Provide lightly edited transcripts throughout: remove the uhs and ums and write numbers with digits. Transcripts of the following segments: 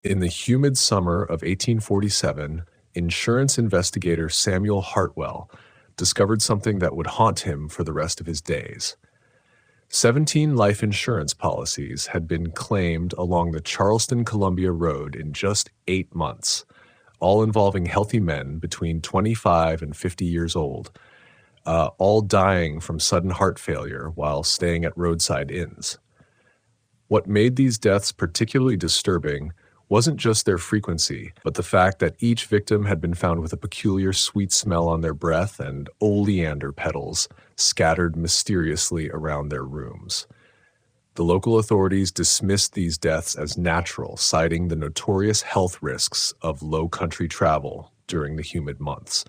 In the humid summer of 1847, insurance investigator Samuel Hartwell discovered something that would haunt him for the rest of his days. 17 life insurance policies had been claimed along the Charleston-Columbia Road in just 8 months, all involving healthy men between 25 and 50 years old, all dying from sudden heart failure while staying at roadside inns. What made these deaths particularly disturbing wasn't just their frequency, but the fact that each victim had been found with a peculiar sweet smell on their breath and oleander petals scattered mysteriously around their rooms. The local authorities dismissed these deaths as natural, citing the notorious health risks of low-country travel during the humid months.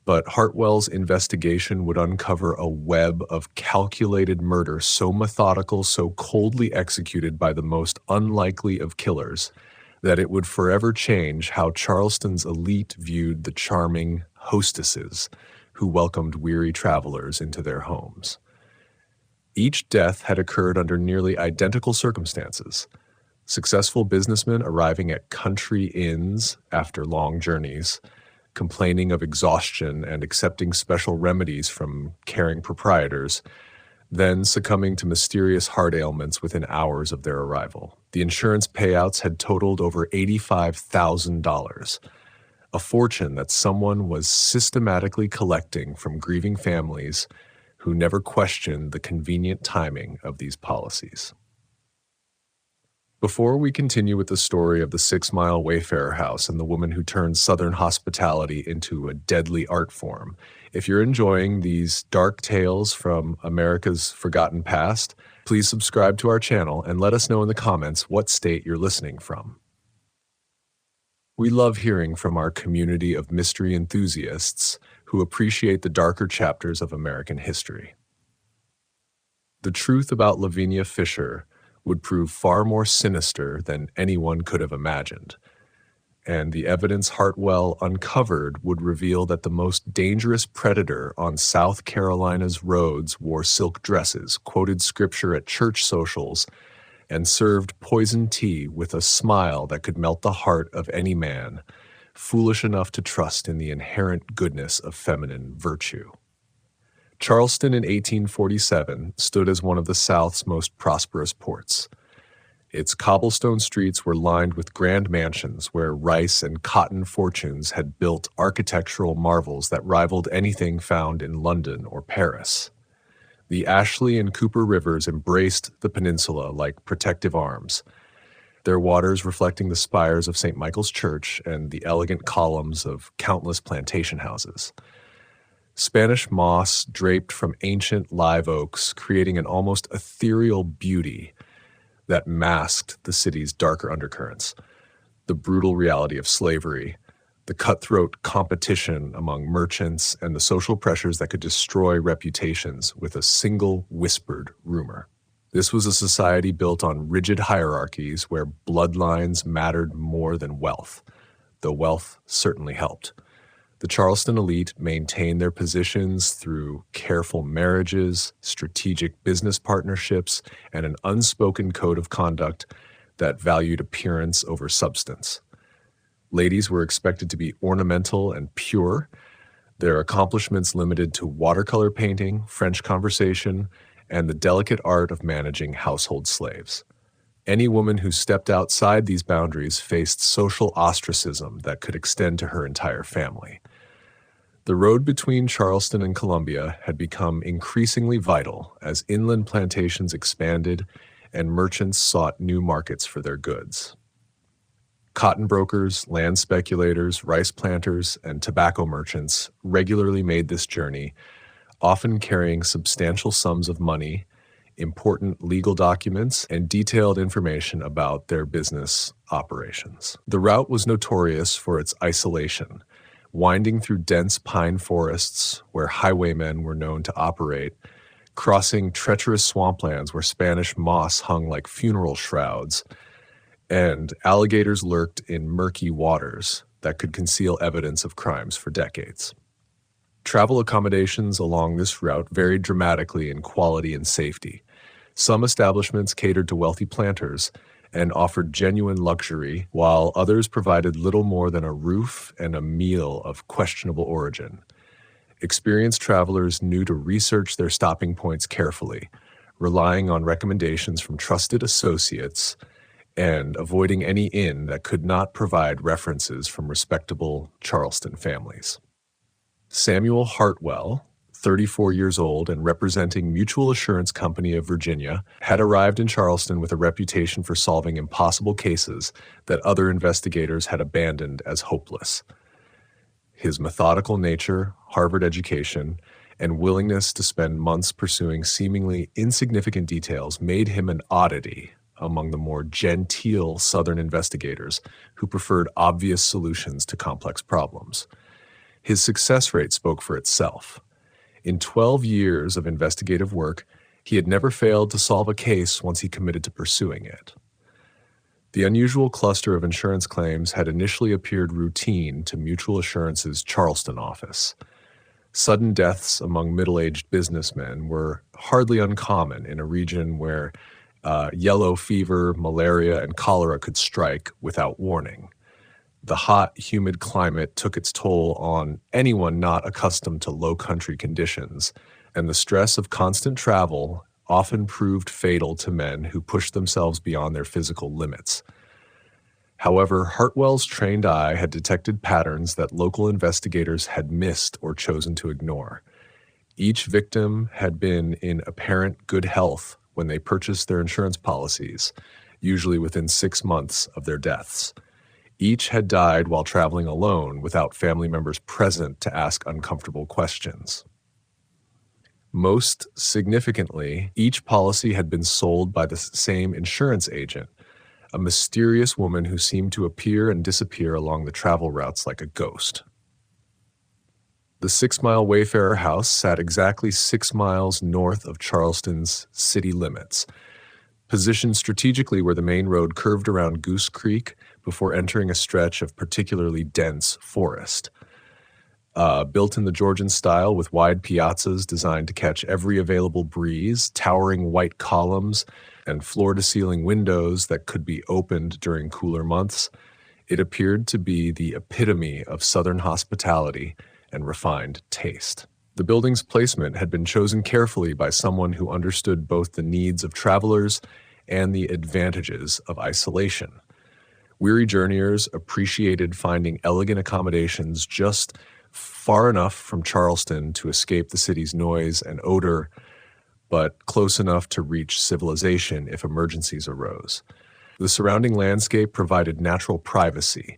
But Hartwell's investigation would uncover a web of calculated murder so methodical, so coldly executed by the most unlikely of killers, that it would forever change how Charleston's elite viewed the charming hostesses who welcomed weary travelers into their homes. Each death had occurred under nearly identical circumstances. Successful businessmen arriving at country inns after long journeys, complaining of exhaustion and accepting special remedies from caring proprietors, then succumbing to mysterious heart ailments within hours of their arrival. The insurance payouts had totaled over $85,000, a fortune that someone was systematically collecting from grieving families who never questioned the convenient timing of these policies. Before we continue with the story of the 6-Mile Wayfarer house and the woman who turned Southern hospitality into a deadly art form, if you're enjoying these dark tales from America's forgotten past, please subscribe to our channel and let us know in the comments what state you're listening from. We love hearing from our community of mystery enthusiasts who appreciate the darker chapters of American history. The truth about Lavinia Fisher would prove far more sinister than anyone could have imagined, and the evidence Hartwell uncovered would reveal that the most dangerous predator on South Carolina's roads wore silk dresses, quoted scripture at church socials, and served poisoned tea with a smile that could melt the heart of any man foolish enough to trust in the inherent goodness of feminine virtue. Charleston in 1847 stood as one of the South's most prosperous ports. Its cobblestone streets were lined with grand mansions where rice and cotton fortunes had built architectural marvels that rivaled anything found in London or Paris. The Ashley and Cooper rivers embraced the peninsula like protective arms, their waters reflecting the spires of St. Michael's Church and the elegant columns of countless plantation houses. Spanish moss draped from ancient live oaks, creating an almost ethereal beauty that masked the city's darker undercurrents, the brutal reality of slavery, the cutthroat competition among merchants, and the social pressures that could destroy reputations with a single whispered rumor. This was a society built on rigid hierarchies where bloodlines mattered more than wealth, though wealth certainly helped. The Charleston elite maintained their positions through careful marriages, strategic business partnerships, and an unspoken code of conduct that valued appearance over substance. Ladies were expected to be ornamental and pure, their accomplishments limited to watercolor painting, French conversation, and the delicate art of managing household slaves. Any woman who stepped outside these boundaries faced social ostracism that could extend to her entire family. The road between Charleston and Columbia had become increasingly vital as inland plantations expanded and merchants sought new markets for their goods. Cotton brokers, land speculators, rice planters, and tobacco merchants regularly made this journey, often carrying substantial sums of money, important legal documents, and detailed information about their business operations. The route was notorious for its isolation, winding through dense pine forests where highwaymen were known to operate, crossing treacherous swamplands where Spanish moss hung like funeral shrouds, and alligators lurked in murky waters that could conceal evidence of crimes for decades. Travel accommodations along this route varied dramatically in quality and safety. Some establishments catered to wealthy planters, and offered genuine luxury, while others provided little more than a roof and a meal of questionable origin. Experienced travelers knew to research their stopping points carefully, relying on recommendations from trusted associates and avoiding any inn that could not provide references from respectable Charleston families. Samuel Hartwell, 34 years old and representing Mutual Assurance Company of Virginia, had arrived in Charleston with a reputation for solving impossible cases that other investigators had abandoned as hopeless. His methodical nature, Harvard education, and willingness to spend months pursuing seemingly insignificant details made him an oddity among the more genteel Southern investigators who preferred obvious solutions to complex problems. His success rate spoke for itself. In 12 years of investigative work, he had never failed to solve a case once he committed to pursuing it. The unusual cluster of insurance claims had initially appeared routine to Mutual Assurance's Charleston office. Sudden deaths among middle-aged businessmen were hardly uncommon in a region where yellow fever, malaria, and cholera could strike without warning. The hot, humid climate took its toll on anyone not accustomed to low-country conditions, and the stress of constant travel often proved fatal to men who pushed themselves beyond their physical limits. However, Hartwell's trained eye had detected patterns that local investigators had missed or chosen to ignore. Each victim had been in apparent good health when they purchased their insurance policies, usually within 6 months of their deaths. Each had died while traveling alone without family members present to ask uncomfortable questions. Most significantly, each policy had been sold by the same insurance agent, a mysterious woman who seemed to appear and disappear along the travel routes like a ghost. The 6 Mile Wayfarer house sat exactly 6 miles north of Charleston's city limits, positioned strategically where the main road curved around Goose Creek before entering a stretch of particularly dense forest. Built in the Georgian style with wide piazzas designed to catch every available breeze, towering white columns, and floor-to-ceiling windows that could be opened during cooler months, it appeared to be the epitome of Southern hospitality and refined taste. The building's placement had been chosen carefully by someone who understood both the needs of travelers and the advantages of isolation. Weary journeyers appreciated finding elegant accommodations just far enough from Charleston to escape the city's noise and odor, but close enough to reach civilization if emergencies arose. The surrounding landscape provided natural privacy,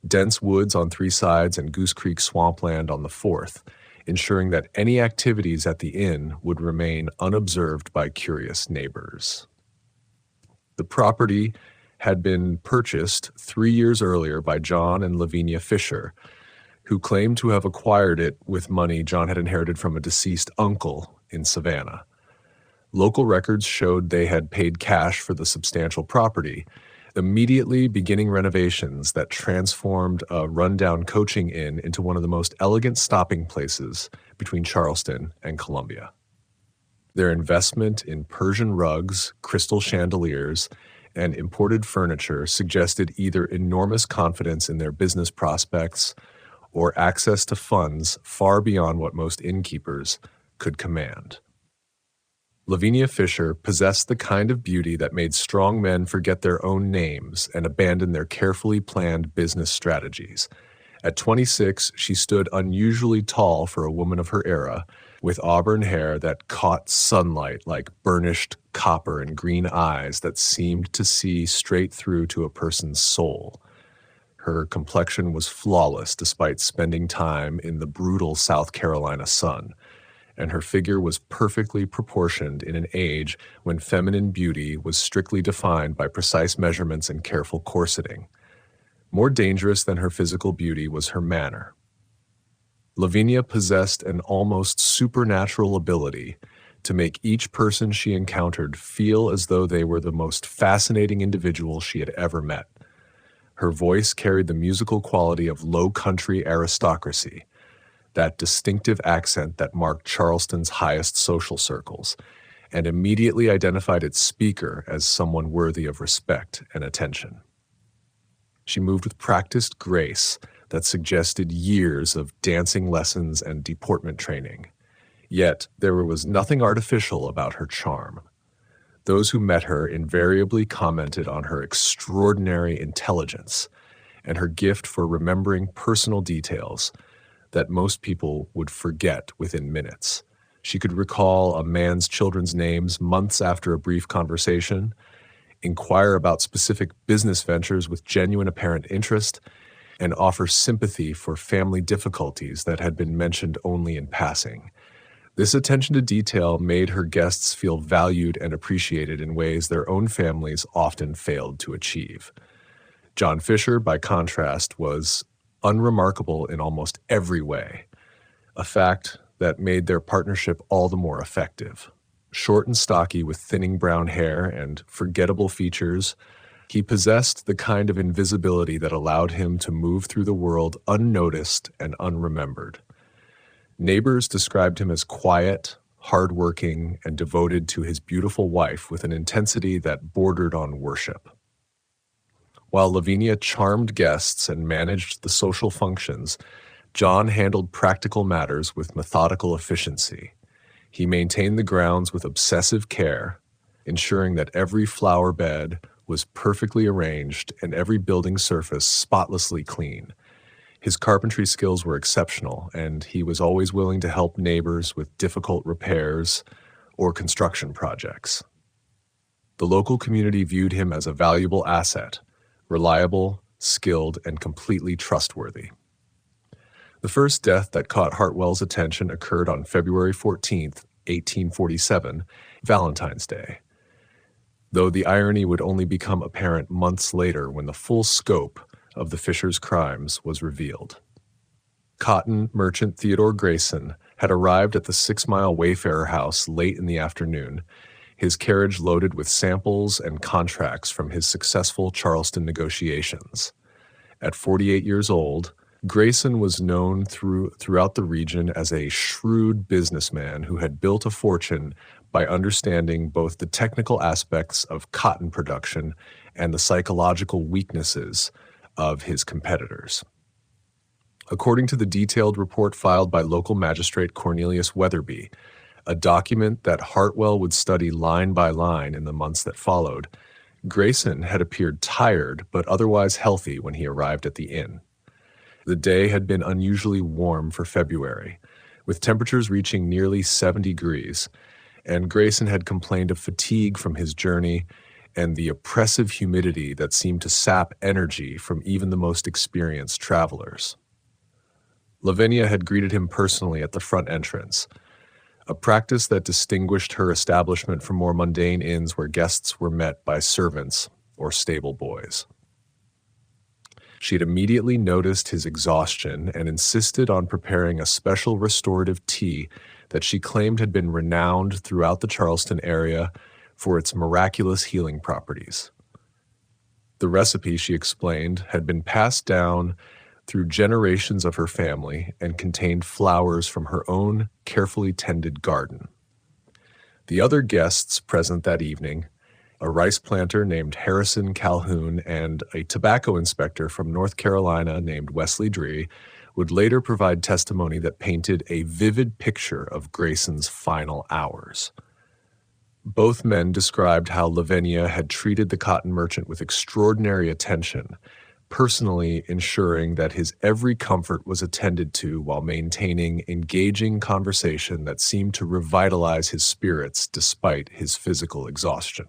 dense woods on 3 sides and Goose Creek swampland on the 4th, ensuring that any activities at the inn would remain unobserved by curious neighbors. The property had been purchased 3 years earlier by John and Lavinia Fisher, who claimed to have acquired it with money John had inherited from a deceased uncle in Savannah. Local records showed they had paid cash for the substantial property, immediately beginning renovations that transformed a rundown coaching inn into one of the most elegant stopping places between Charleston and Columbia. Their investment in Persian rugs, crystal chandeliers, and imported furniture suggested either enormous confidence in their business prospects or access to funds far beyond what most innkeepers could command. Lavinia Fisher possessed the kind of beauty that made strong men forget their own names and abandon their carefully planned business strategies. At 26, she stood unusually tall for a woman of her era, with auburn hair that caught sunlight like burnished copper and green eyes that seemed to see straight through to a person's soul. Her complexion was flawless despite spending time in the brutal South Carolina sun, and her figure was perfectly proportioned in an age when feminine beauty was strictly defined by precise measurements and careful corseting. More dangerous than her physical beauty was her manner. Lavinia possessed an almost supernatural ability to make each person she encountered feel as though they were the most fascinating individual she had ever met. Her voice carried the musical quality of low-country aristocracy, that distinctive accent that marked Charleston's highest social circles, and immediately identified its speaker as someone worthy of respect and attention. She moved with practiced grace that suggested years of dancing lessons and deportment training. Yet there was nothing artificial about her charm. Those who met her invariably commented on her extraordinary intelligence and her gift for remembering personal details that most people would forget within minutes. She could recall a man's children's names months after a brief conversation, inquire about specific business ventures with genuine apparent interest, and offer sympathy for family difficulties that had been mentioned only in passing. This attention to detail made her guests feel valued and appreciated in ways their own families often failed to achieve. John Fisher, by contrast, was unremarkable in almost every way, a fact that made their partnership all the more effective. Short and stocky with thinning brown hair and forgettable features, he possessed the kind of invisibility that allowed him to move through the world unnoticed and unremembered. Neighbors described him as quiet, hardworking, and devoted to his beautiful wife with an intensity that bordered on worship. While Lavinia charmed guests and managed the social functions, John handled practical matters with methodical efficiency. He maintained the grounds with obsessive care, ensuring that every flower bed was perfectly arranged and every building surface spotlessly clean. His carpentry skills were exceptional, and he was always willing to help neighbors with difficult repairs or construction projects. The local community viewed him as a valuable asset, reliable, skilled, and completely trustworthy. The first death that caught Hartwell's attention occurred on February 14th, 1847, Valentine's Day, though the irony would only become apparent months later when the full scope of the Fishers' crimes was revealed. Cotton merchant Theodore Grayson had arrived at the 6 Mile Wayfarer house late in the afternoon, his carriage loaded with samples and contracts from his successful Charleston negotiations. At 48 years old, Grayson was known throughout the region as a shrewd businessman who had built a fortune by understanding both the technical aspects of cotton production and the psychological weaknesses of his competitors. According to the detailed report filed by local magistrate Cornelius Weatherby, a document that Hartwell would study line by line in the months that followed, Grayson had appeared tired but otherwise healthy when he arrived at the inn. The day had been unusually warm for February, with temperatures reaching nearly 70 degrees, and Grayson had complained of fatigue from his journey and the oppressive humidity that seemed to sap energy from even the most experienced travelers. Lavinia had greeted him personally at the front entrance, a practice that distinguished her establishment from more mundane inns where guests were met by servants or stable boys. She had immediately noticed his exhaustion and insisted on preparing a special restorative tea that she claimed had been renowned throughout the Charleston area for its miraculous healing properties. The recipe, she explained, had been passed down through generations of her family and contained flowers from her own carefully tended garden. The other guests present that evening, a rice planter named Harrison Calhoun and a tobacco inspector from North Carolina named Wesley Dree, would later provide testimony that painted a vivid picture of Grayson's final hours. Both men described how Lavinia had treated the cotton merchant with extraordinary attention, personally ensuring that his every comfort was attended to while maintaining engaging conversation that seemed to revitalize his spirits despite his physical exhaustion.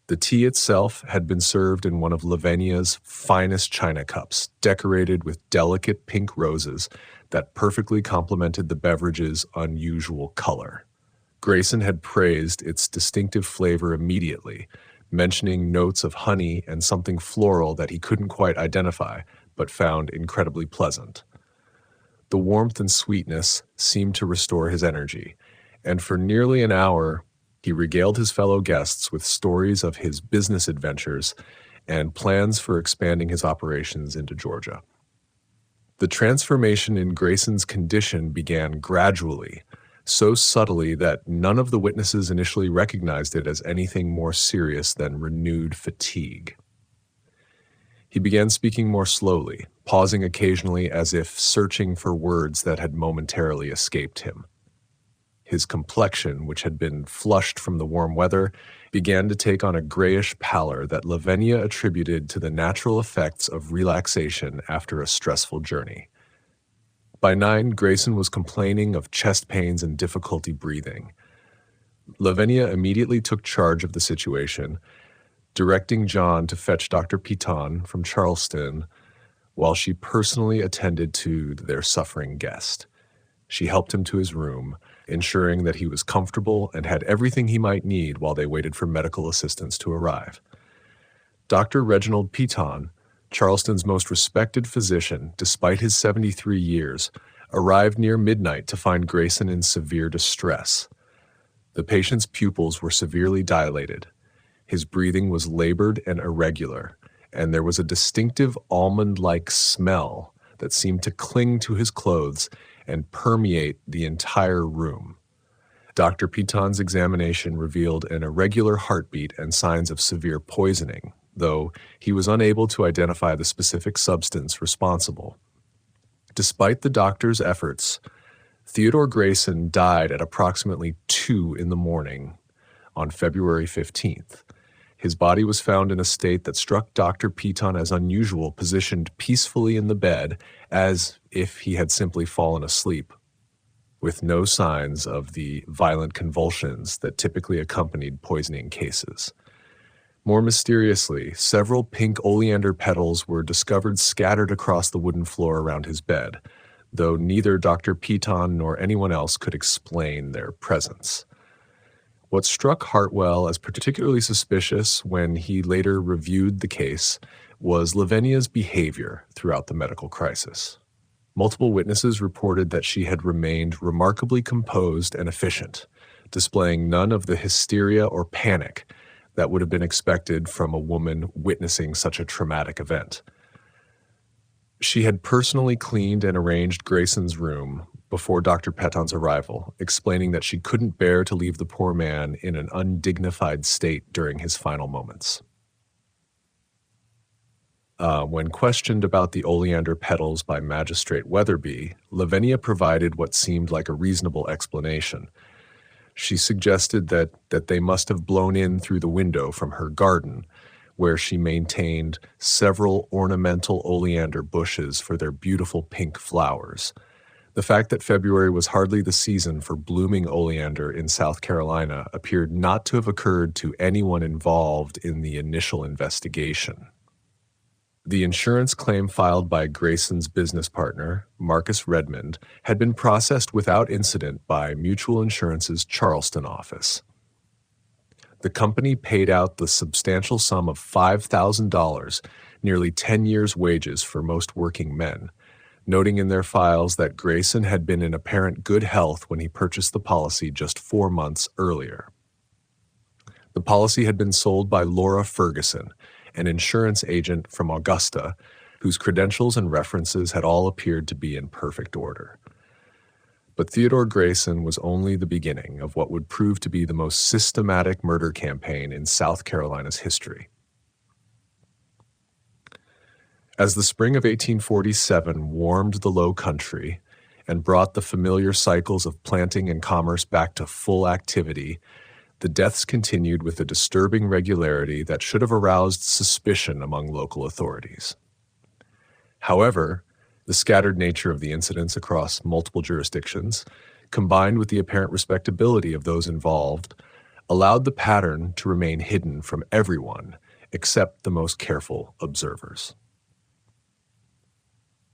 The tea itself had been served in one of Lavinia's finest china cups, decorated with delicate pink roses that perfectly complemented the beverage's unusual color. Grayson had praised its distinctive flavor immediately, mentioning notes of honey and something floral that he couldn't quite identify, but found incredibly pleasant. The warmth and sweetness seemed to restore his energy, and for nearly an hour, he regaled his fellow guests with stories of his business adventures and plans for expanding his operations into Georgia. The transformation in Grayson's condition began gradually, so subtly that none of the witnesses initially recognized it as anything more serious than renewed fatigue. He began speaking more slowly, pausing occasionally as if searching for words that had momentarily escaped him. His complexion, which had been flushed from the warm weather, began to take on a grayish pallor that Lavinia attributed to the natural effects of relaxation after a stressful journey. By 9, Grayson was complaining of chest pains and difficulty breathing. Lavinia immediately took charge of the situation, directing John to fetch Dr. Piton from Charleston while she personally attended to their suffering guest. She helped him to his room, ensuring that he was comfortable and had everything he might need while they waited for medical assistance to arrive. Dr. Reginald Piton, Charleston's most respected physician, despite his 73 years, arrived near midnight to find Grayson in severe distress. The patient's pupils were severely dilated. His breathing was labored and irregular, and there was a distinctive almond-like smell that seemed to cling to his clothes and permeate the entire room. Dr. Piton's examination revealed an irregular heartbeat and signs of severe poisoning, though he was unable to identify the specific substance responsible. Despite the doctor's efforts, Theodore Grayson died at approximately 2 in the morning on February 15th. His body was found in a state that struck Dr. Piton as unusual, positioned peacefully in the bed as if he had simply fallen asleep, with no signs of the violent convulsions that typically accompanied poisoning cases. More mysteriously, several pink oleander petals were discovered scattered across the wooden floor around his bed, though neither Dr. Piton nor anyone else could explain their presence. What struck Hartwell as particularly suspicious when he later reviewed the case was Lavinia's behavior throughout the medical crisis. Multiple witnesses reported that she had remained remarkably composed and efficient, displaying none of the hysteria or panic that would have been expected from a woman witnessing such a traumatic event. She had personally cleaned and arranged Grayson's room before Dr. Piton's arrival, explaining that she couldn't bear to leave the poor man in an undignified state during his final moments. When questioned about the oleander petals by Magistrate Weatherby, Lavinia provided what seemed like a reasonable explanation. She suggested that they must have blown in through the window from her garden, where she maintained several ornamental oleander bushes for their beautiful pink flowers. The fact that February was hardly the season for blooming oleander in South Carolina appeared not to have occurred to anyone involved in the initial investigation. The insurance claim filed by Grayson's business partner, Marcus Redmond, had been processed without incident by Mutual Insurance's Charleston office. The company paid out the substantial sum of $5,000, nearly 10 years' wages for most working men, noting in their files that Grayson had been in apparent good health when he purchased the policy just 4 months earlier. The policy had been sold by Laura Ferguson, an insurance agent from Augusta, whose credentials and references had all appeared to be in perfect order. But Theodore Grayson was only the beginning of what would prove to be the most systematic murder campaign in South Carolina's history. As the spring of 1847 warmed the low country and brought the familiar cycles of planting and commerce back to full activity, the deaths continued with a disturbing regularity that should have aroused suspicion among local authorities. However, the scattered nature of the incidents across multiple jurisdictions, combined with the apparent respectability of those involved, allowed the pattern to remain hidden from everyone except the most careful observers.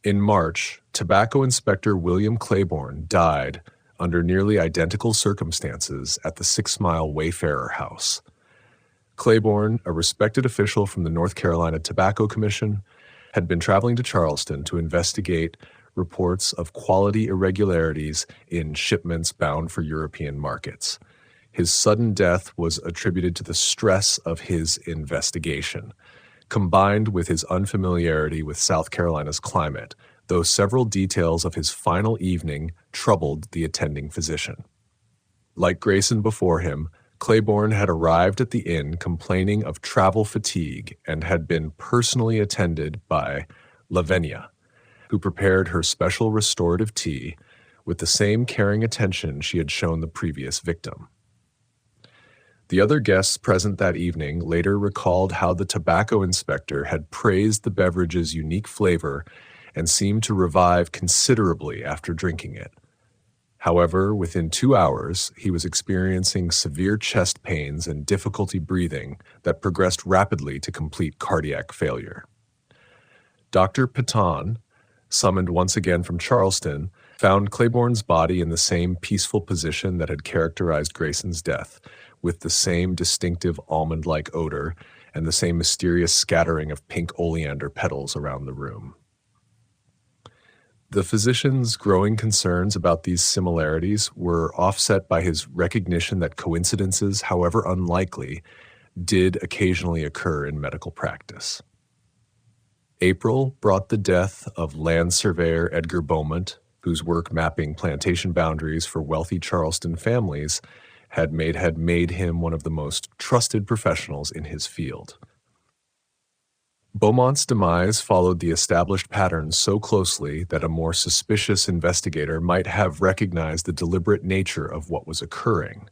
In March, tobacco inspector William Claiborne died under nearly identical circumstances at the 6 Mile Wayfarer house. Claiborne, a respected official from the North Carolina Tobacco Commission, had been traveling to Charleston to investigate reports of quality irregularities in shipments bound for European markets. His sudden death was attributed to the stress of his investigation, combined with his unfamiliarity with South Carolina's climate, though several details of his final evening troubled the attending physician. Like Grayson before him, Claiborne had arrived at the inn complaining of travel fatigue and had been personally attended by Lavinia, who prepared her special restorative tea with the same caring attention she had shown the previous victim. The other guests present that evening later recalled how the tobacco inspector had praised the beverage's unique flavor and seemed to revive considerably after drinking it. However, within 2 hours, he was experiencing severe chest pains and difficulty breathing that progressed rapidly to complete cardiac failure. Dr. Paton, summoned once again from Charleston, found Claiborne's body in the same peaceful position that had characterized Grayson's death, with the same distinctive almond-like odor and the same mysterious scattering of pink oleander petals around the room. The physician's growing concerns about these similarities were offset by his recognition that coincidences, however unlikely, did occasionally occur in medical practice. April brought the death of land surveyor Edgar Beaumont, whose work mapping plantation boundaries for wealthy Charleston families had made him one of the most trusted professionals in his field. Beaumont's demise followed the established patterns so closely that a more suspicious investigator might have recognized the deliberate nature of what was occurring.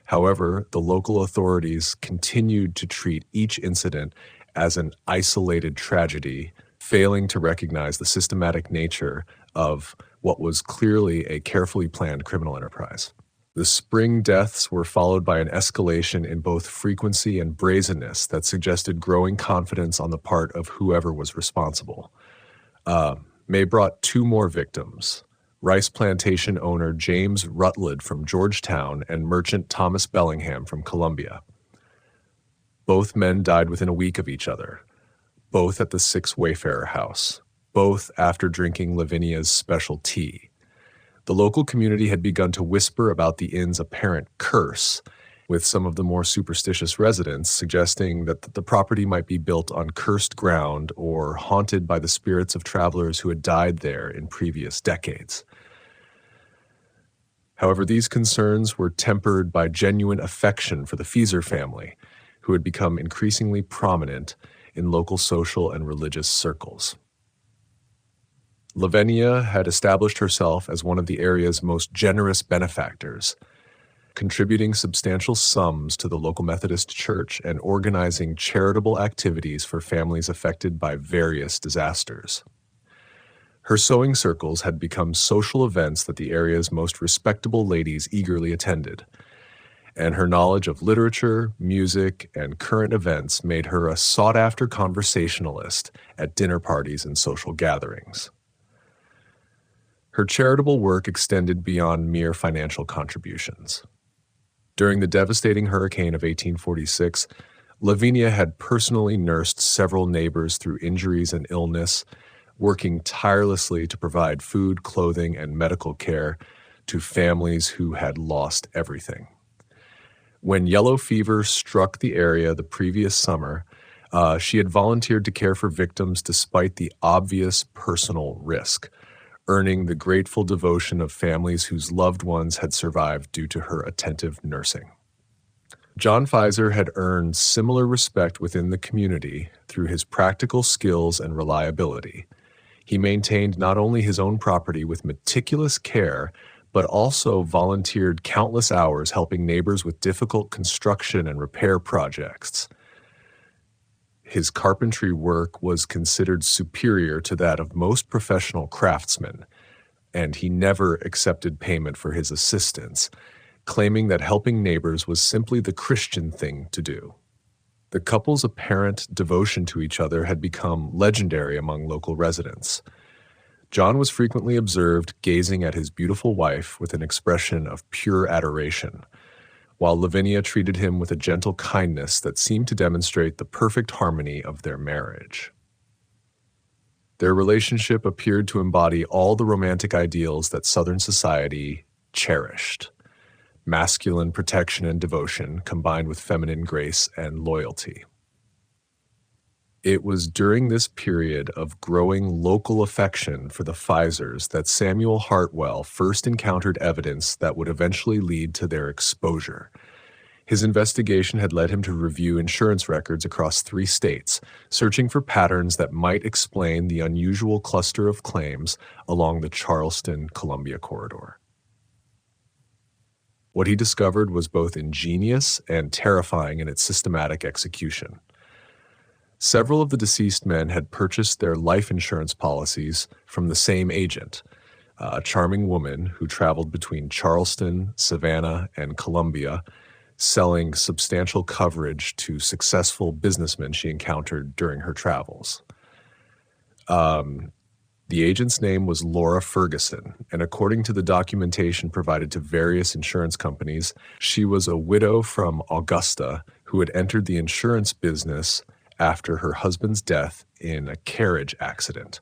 However, the local authorities continued to treat each incident as an isolated tragedy, failing to recognize the systematic nature of what was clearly a carefully planned criminal enterprise. The spring deaths were followed by an escalation in both frequency and brazenness that suggested growing confidence on the part of whoever was responsible. May brought 2 more victims: rice plantation owner James Rutledge from Georgetown and merchant Thomas Bellingham from Columbia. Both men died within a week of each other, both at the Six Wayfarer house, both after drinking Lavinia's special tea. The local community had begun to whisper about the inn's apparent curse, with some of the more superstitious residents suggesting that the property might be built on cursed ground or haunted by the spirits of travelers who had died there in previous decades. However, these concerns were tempered by genuine affection for the Feezer family, who had become increasingly prominent in local social and religious circles. Lavinia had established herself as one of the area's most generous benefactors, contributing substantial sums to the local Methodist Church and organizing charitable activities for families affected by various disasters. Her sewing circles had become social events that the area's most respectable ladies eagerly attended, and her knowledge of literature, music, and current events made her a sought-after conversationalist at dinner parties and social gatherings. Her charitable work extended beyond mere financial contributions. During the devastating hurricane of 1846, Lavinia had personally nursed several neighbors through injuries and illness, working tirelessly to provide food, clothing, and medical care to families who had lost everything. When yellow fever struck the area the previous summer, she had volunteered to care for victims despite the obvious personal risk, earning the grateful devotion of families whose loved ones had survived due to her attentive nursing. John Feezer had earned similar respect within the community through his practical skills and reliability. He maintained not only his own property with meticulous care, but also volunteered countless hours helping neighbors with difficult construction and repair projects. His carpentry work was considered superior to that of most professional craftsmen, and he never accepted payment for his assistance, claiming that helping neighbors was simply the Christian thing to do. The couple's apparent devotion to each other had become legendary among local residents. John was frequently observed gazing at his beautiful wife with an expression of pure adoration, while Lavinia treated him with a gentle kindness that seemed to demonstrate the perfect harmony of their marriage. Their relationship appeared to embody all the romantic ideals that Southern society cherished: masculine protection and devotion combined with feminine grace and loyalty. It was during this period of growing local affection for the Pfizers that Samuel Hartwell first encountered evidence that would eventually lead to their exposure. His investigation had led him to review insurance records across 3 states, searching for patterns that might explain the unusual cluster of claims along the Charleston-Columbia corridor. What he discovered was both ingenious and terrifying in its systematic execution. Several of the deceased men had purchased their life insurance policies from the same agent, a charming woman who traveled between Charleston, Savannah, and Columbia, selling substantial coverage to successful businessmen she encountered during her travels. The agent's name was Laura Ferguson, and according to the documentation provided to various insurance companies, she was a widow from Augusta who had entered the insurance business after her husband's death in a carriage accident.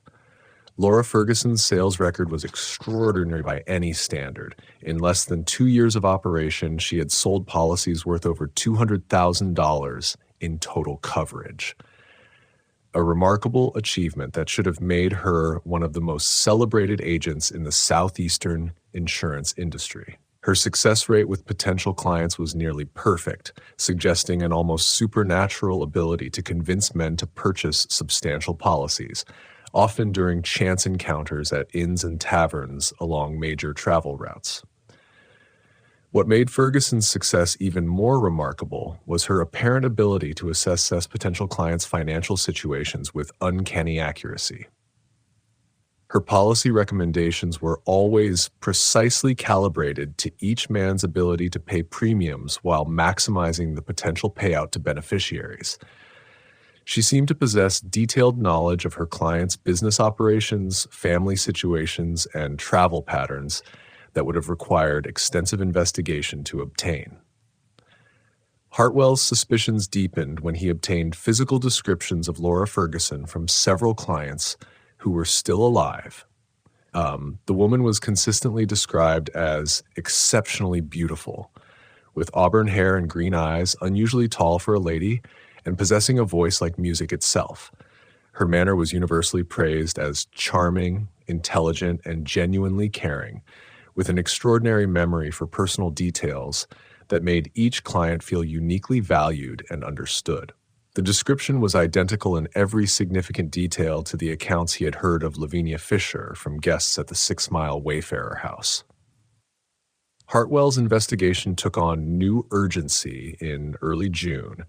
Laura Ferguson's sales record was extraordinary by any standard. In less than 2 years of operation, she had sold policies worth over $200,000 in total coverage. A remarkable achievement that should have made her one of the most celebrated agents in the southeastern insurance industry. Her success rate with potential clients was nearly perfect, suggesting an almost supernatural ability to convince men to purchase substantial policies, often during chance encounters at inns and taverns along major travel routes. What made Ferguson's success even more remarkable was her apparent ability to assess potential clients' financial situations with uncanny accuracy. Her policy recommendations were always precisely calibrated to each man's ability to pay premiums while maximizing the potential payout to beneficiaries. She seemed to possess detailed knowledge of her clients' business operations, family situations, and travel patterns that would have required extensive investigation to obtain. Hartwell's suspicions deepened when he obtained physical descriptions of Laura Ferguson from several clients who were still alive. The woman was consistently described as exceptionally beautiful, with auburn hair and green eyes, unusually tall for a lady, and possessing a voice like music itself. Her manner was universally praised as charming, intelligent, and genuinely caring, with an extraordinary memory for personal details that made each client feel uniquely valued and understood. The description was identical in every significant detail to the accounts he had heard of Lavinia Fisher from guests at the 6 Mile Wayfarer house. Hartwell's investigation took on new urgency in early June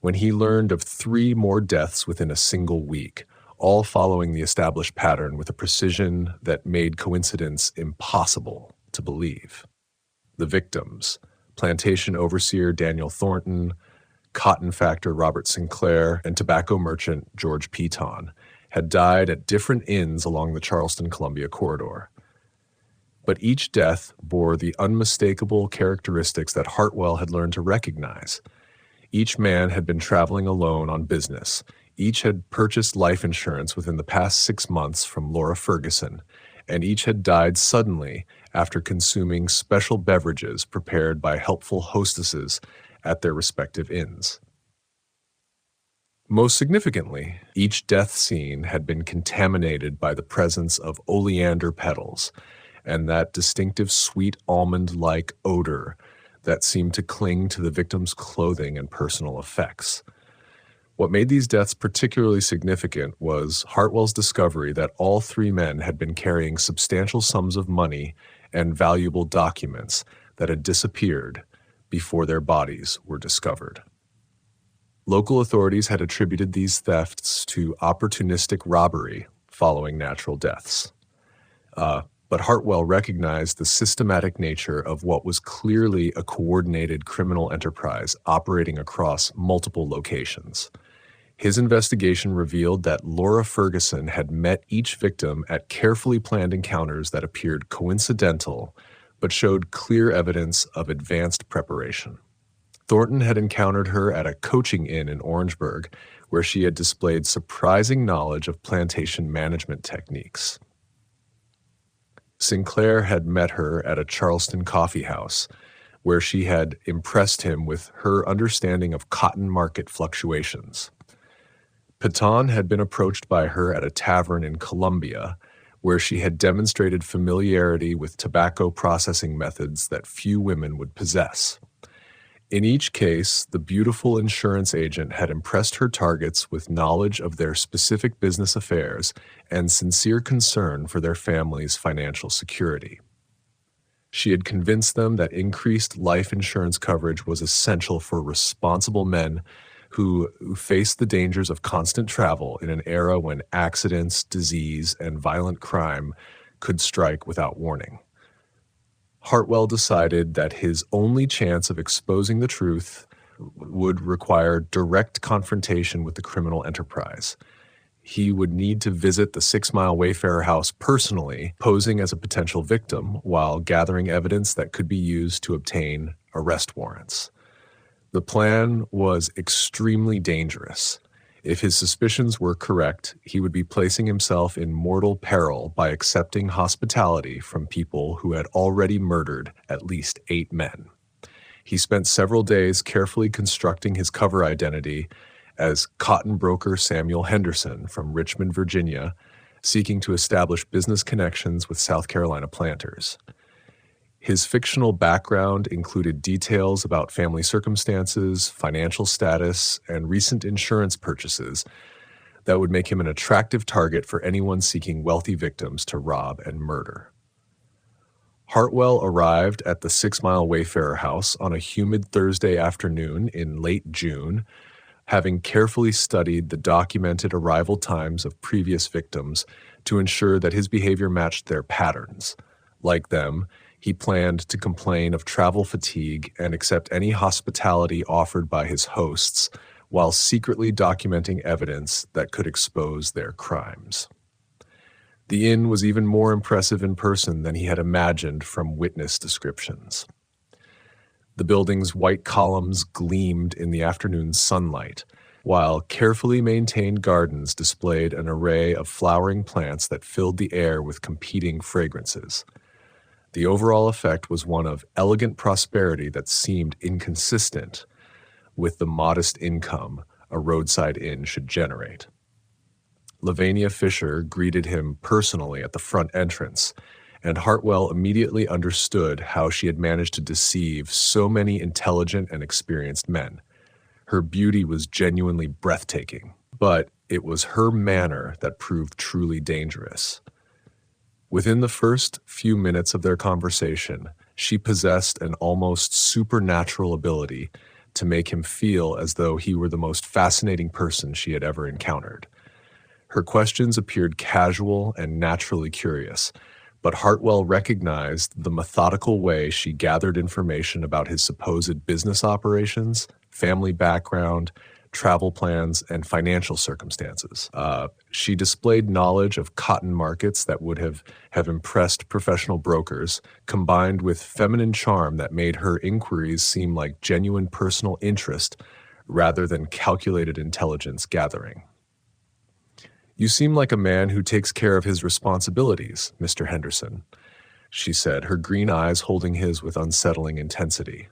when he learned of 3 more deaths within a single week, all following the established pattern with a precision that made coincidence impossible to believe. The victims: plantation overseer Daniel Thornton, cotton factor Robert Sinclair, and tobacco merchant George Peton, had died at different inns along the Charleston-Columbia corridor. But each death bore the unmistakable characteristics that Hartwell had learned to recognize. Each man had been traveling alone on business. Each had purchased life insurance within the past 6 months from Laura Ferguson, and each had died suddenly after consuming special beverages prepared by helpful hostesses at their respective inns. Most significantly, each death scene had been contaminated by the presence of oleander petals and that distinctive sweet almond-like odor that seemed to cling to the victim's clothing and personal effects. What made these deaths particularly significant was Hartwell's discovery that all 3 men had been carrying substantial sums of money and valuable documents that had disappeared before their bodies were discovered. Local authorities had attributed these thefts to opportunistic robbery following natural deaths. But Hartwell recognized the systematic nature of what was clearly a coordinated criminal enterprise operating across multiple locations. His investigation revealed that Laura Ferguson had met each victim at carefully planned encounters that appeared coincidental but showed clear evidence of advanced preparation. Thornton had encountered her at a coaching inn in Orangeburg, where she had displayed surprising knowledge of plantation management techniques. Sinclair had met her at a Charleston coffee house, where she had impressed him with her understanding of cotton market fluctuations. Patton had been approached by her at a tavern in Colombia, where she had demonstrated familiarity with tobacco processing methods that few women would possess. In each case, the beautiful insurance agent had impressed her targets with knowledge of their specific business affairs and sincere concern for their family's financial security. She had convinced them that increased life insurance coverage was essential for responsible men who faced the dangers of constant travel in an era when accidents, disease, and violent crime could strike without warning. Hartwell decided that his only chance of exposing the truth would require direct confrontation with the criminal enterprise. He would need to visit the 6 Mile Wayfarer house personally, posing as a potential victim while gathering evidence that could be used to obtain arrest warrants. The plan was extremely dangerous. If his suspicions were correct, he would be placing himself in mortal peril by accepting hospitality from people who had already murdered at least 8 men. He spent several days carefully constructing his cover identity as cotton broker Samuel Henderson from Richmond, Virginia, seeking to establish business connections with South Carolina planters. His fictional background included details about family circumstances, financial status, and recent insurance purchases that would make him an attractive target for anyone seeking wealthy victims to rob and murder. Hartwell arrived at the 6 Mile Wayfarer house on a humid Thursday afternoon in late June, having carefully studied the documented arrival times of previous victims to ensure that his behavior matched their patterns. Like them, he planned to complain of travel fatigue and accept any hospitality offered by his hosts while secretly documenting evidence that could expose their crimes. The inn was even more impressive in person than he had imagined from witness descriptions. The building's white columns gleamed in the afternoon sunlight, while carefully maintained gardens displayed an array of flowering plants that filled the air with competing fragrances. The overall effect was one of elegant prosperity that seemed inconsistent with the modest income a roadside inn should generate. Lavinia Fisher greeted him personally at the front entrance, and Hartwell immediately understood how she had managed to deceive so many intelligent and experienced men. Her beauty was genuinely breathtaking, but it was her manner that proved truly dangerous. Within the first few minutes of their conversation, she possessed an almost supernatural ability to make him feel as though he were the most fascinating person she had ever encountered. Her questions appeared casual and naturally curious, but Hartwell recognized the methodical way she gathered information about his supposed business operations, family background, travel plans, and financial circumstances. She displayed knowledge of cotton markets that would have impressed professional brokers, combined with feminine charm that made her inquiries seem like genuine personal interest rather than calculated intelligence gathering. "You seem like a man who takes care of his responsibilities, Mr. Henderson," she said, her green eyes holding his with unsettling intensity.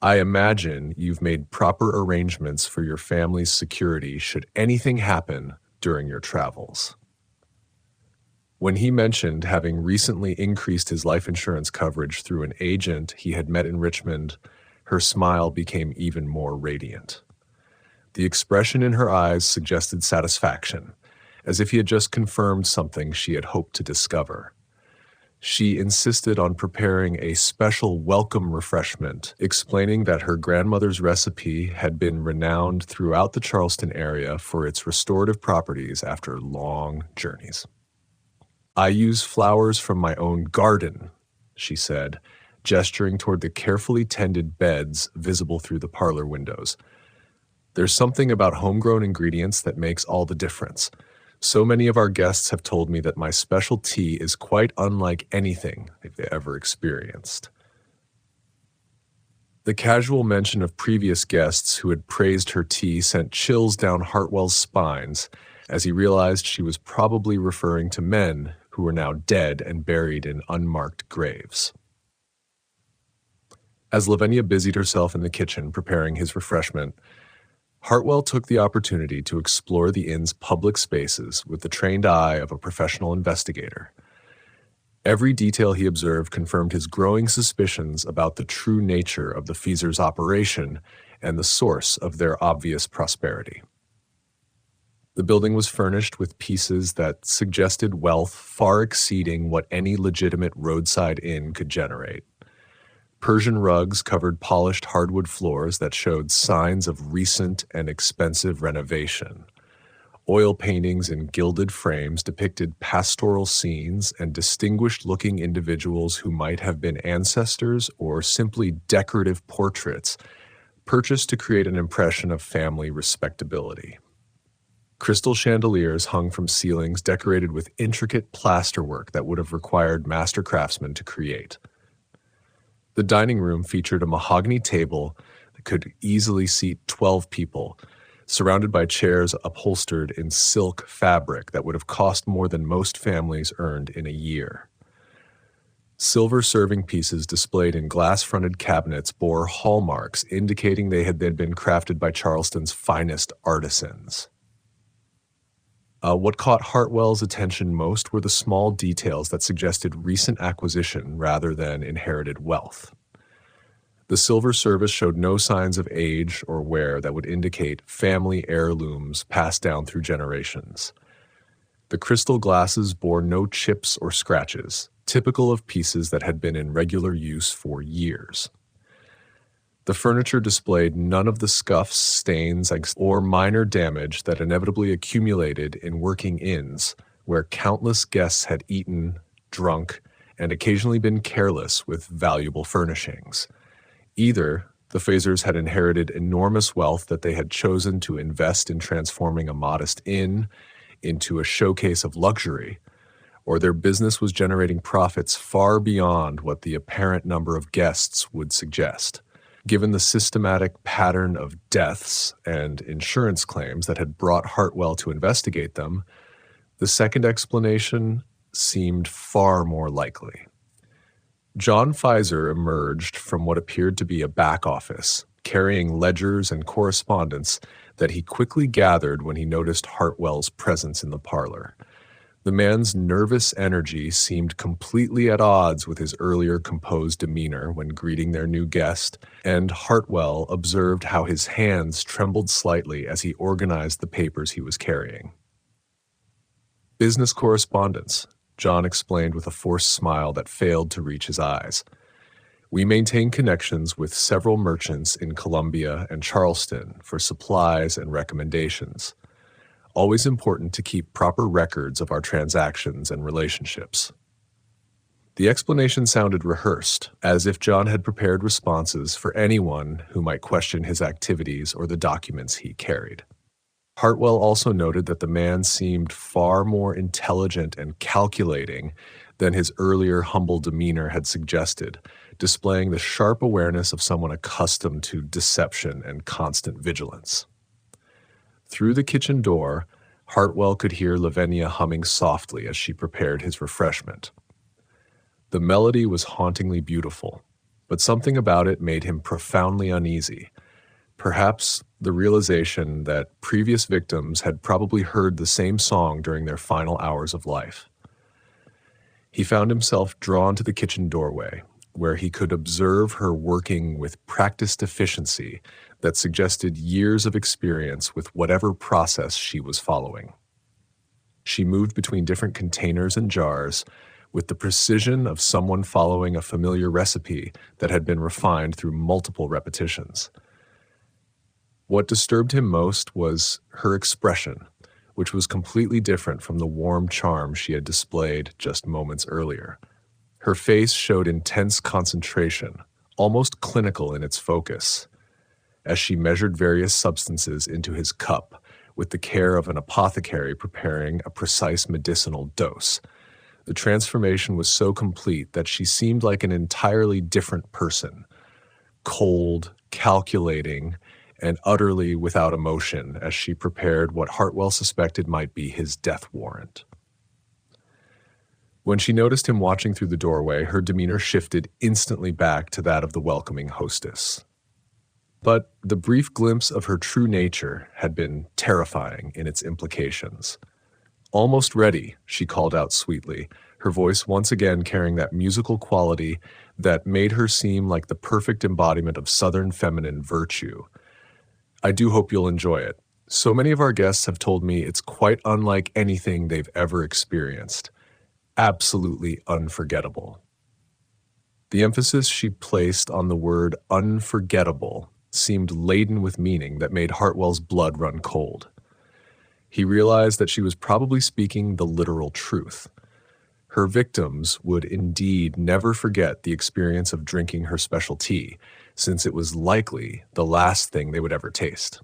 "I imagine you've made proper arrangements for your family's security should anything happen during your travels." When he mentioned having recently increased his life insurance coverage through an agent he had met in Richmond, her smile became even more radiant. The expression in her eyes suggested satisfaction, as if he had just confirmed something she had hoped to discover. She insisted on preparing a special welcome refreshment, explaining that her grandmother's recipe had been renowned throughout the Charleston area for its restorative properties after long journeys. "I use flowers from my own garden," she said, gesturing toward the carefully tended beds visible through the parlor windows. "There's something about homegrown ingredients that makes all the difference. So many of our guests have told me that my special tea is quite unlike anything they've ever experienced." The casual mention of previous guests who had praised her tea sent chills down Hartwell's spines as he realized she was probably referring to men who were now dead and buried in unmarked graves. As Lavinia busied herself in the kitchen preparing his refreshment, Hartwell took the opportunity to explore the inn's public spaces with the trained eye of a professional investigator. Every detail he observed confirmed his growing suspicions about the true nature of the Feasers' operation and the source of their obvious prosperity. The building was furnished with pieces that suggested wealth far exceeding what any legitimate roadside inn could generate. Persian rugs covered polished hardwood floors that showed signs of recent and expensive renovation. Oil paintings in gilded frames depicted pastoral scenes and distinguished-looking individuals who might have been ancestors or simply decorative portraits, purchased to create an impression of family respectability. Crystal chandeliers hung from ceilings decorated with intricate plasterwork that would have required master craftsmen to create. The dining room featured a mahogany table that could easily seat 12 people, surrounded by chairs upholstered in silk fabric that would have cost more than most families earned in a year. Silver serving pieces displayed in glass-fronted cabinets bore hallmarks indicating they had been crafted by Charleston's finest artisans. What caught Hartwell's attention most were the small details that suggested recent acquisition rather than inherited wealth. The silver service showed no signs of age or wear that would indicate family heirlooms passed down through generations. The crystal glasses bore no chips or scratches, typical of pieces that had been in regular use for years. The furniture displayed none of the scuffs, stains, or minor damage that inevitably accumulated in working inns, where countless guests had eaten, drunk, and occasionally been careless with valuable furnishings. Either the Feasers had inherited enormous wealth that they had chosen to invest in transforming a modest inn into a showcase of luxury, or their business was generating profits far beyond what the apparent number of guests would suggest. Given the systematic pattern of deaths and insurance claims that had brought Hartwell to investigate them, the second explanation seemed far more likely. John Feiser emerged from what appeared to be a back office, carrying ledgers and correspondence that he quickly gathered when he noticed Hartwell's presence in the parlor. The man's nervous energy seemed completely at odds with his earlier composed demeanor when greeting their new guest, and Hartwell observed how his hands trembled slightly as he organized the papers he was carrying. "Business correspondence," John explained with a forced smile that failed to reach his eyes. "We maintain connections with several merchants in Columbia and Charleston for supplies and recommendations. Always important to keep proper records of our transactions and relationships." The explanation sounded rehearsed, as if John had prepared responses for anyone who might question his activities or the documents he carried. Hartwell also noted that the man seemed far more intelligent and calculating than his earlier humble demeanor had suggested, displaying the sharp awareness of someone accustomed to deception and constant vigilance. Through the kitchen door, Hartwell could hear Lavinia humming softly as she prepared his refreshment. The melody was hauntingly beautiful, but something about it made him profoundly uneasy. Perhaps the realization that previous victims had probably heard the same song during their final hours of life. He found himself drawn to the kitchen doorway, where he could observe her working with practiced efficiency that suggested years of experience with whatever process she was following. She moved between different containers and jars with the precision of someone following a familiar recipe that had been refined through multiple repetitions. What disturbed him most was her expression, which was completely different from the warm charm she had displayed just moments earlier. Her face showed intense concentration, almost clinical in its focus, as she measured various substances into his cup with the care of an apothecary preparing a precise medicinal dose. The transformation was so complete that she seemed like an entirely different person, cold, calculating, and utterly without emotion as she prepared what Hartwell suspected might be his death warrant. When she noticed him watching through the doorway, her demeanor shifted instantly back to that of the welcoming hostess. But the brief glimpse of her true nature had been terrifying in its implications. "Almost ready," she called out sweetly, her voice once again carrying that musical quality that made her seem like the perfect embodiment of Southern feminine virtue. "I do hope you'll enjoy it. So many of our guests have told me it's quite unlike anything they've ever experienced. Absolutely unforgettable." The emphasis she placed on the word unforgettable seemed laden with meaning that made Hartwell's blood run cold. He realized that she was probably speaking the literal truth. Her victims would indeed never forget the experience of drinking her special tea, since it was likely the last thing they would ever taste.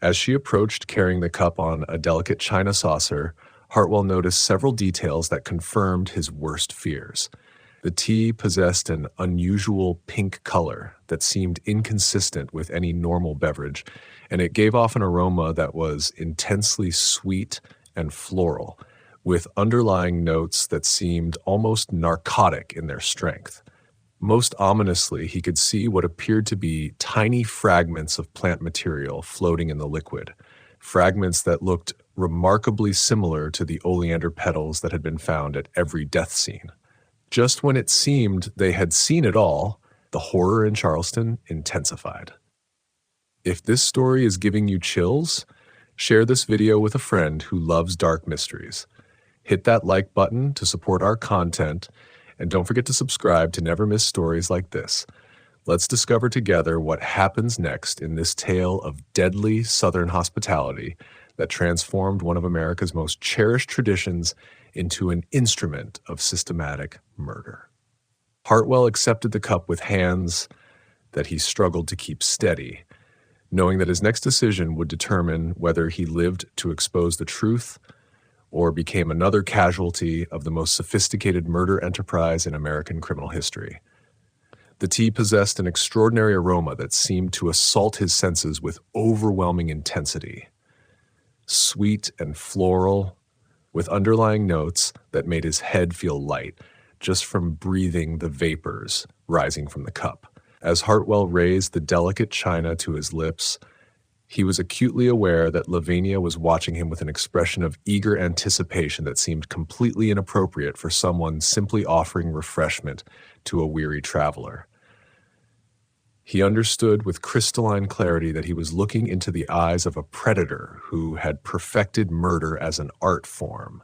As she approached carrying the cup on a delicate china saucer, Hartwell noticed several details that confirmed his worst fears. The tea possessed an unusual pink color that seemed inconsistent with any normal beverage, and it gave off an aroma that was intensely sweet and floral, with underlying notes that seemed almost narcotic in their strength. Most ominously, he could see what appeared to be tiny fragments of plant material floating in the liquid, fragments that looked remarkably similar to the oleander petals that had been found at every death scene. Just when it seemed they had seen it all, the horror in Charleston intensified. If this story is giving you chills, share this video with a friend who loves dark mysteries. Hit that like button to support our content, and don't forget to subscribe to never miss stories like this. Let's discover together what happens next in this tale of deadly Southern hospitality that transformed one of America's most cherished traditions into an instrument of systematic murder. Hartwell accepted the cup with hands that he struggled to keep steady, knowing that his next decision would determine whether he lived to expose the truth or became another casualty of the most sophisticated murder enterprise in American criminal history. The tea possessed an extraordinary aroma that seemed to assault his senses with overwhelming intensity. Sweet and floral, with underlying notes that made his head feel light just from breathing the vapors rising from the cup. As Hartwell raised the delicate china to his lips, he was acutely aware that Lavinia was watching him with an expression of eager anticipation that seemed completely inappropriate for someone simply offering refreshment to a weary traveler. He understood with crystalline clarity that he was looking into the eyes of a predator who had perfected murder as an art form.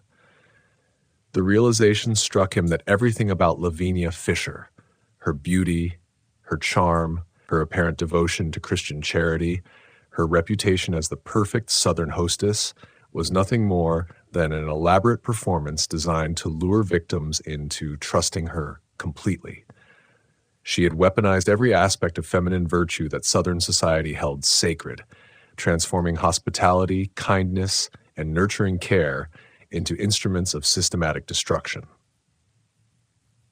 The realization struck him that everything about Lavinia Fisher, her beauty, her charm, her apparent devotion to Christian charity, her reputation as the perfect Southern hostess, was nothing more than an elaborate performance designed to lure victims into trusting her completely. She had weaponized every aspect of feminine virtue that Southern society held sacred, transforming hospitality, kindness, and nurturing care into instruments of systematic destruction.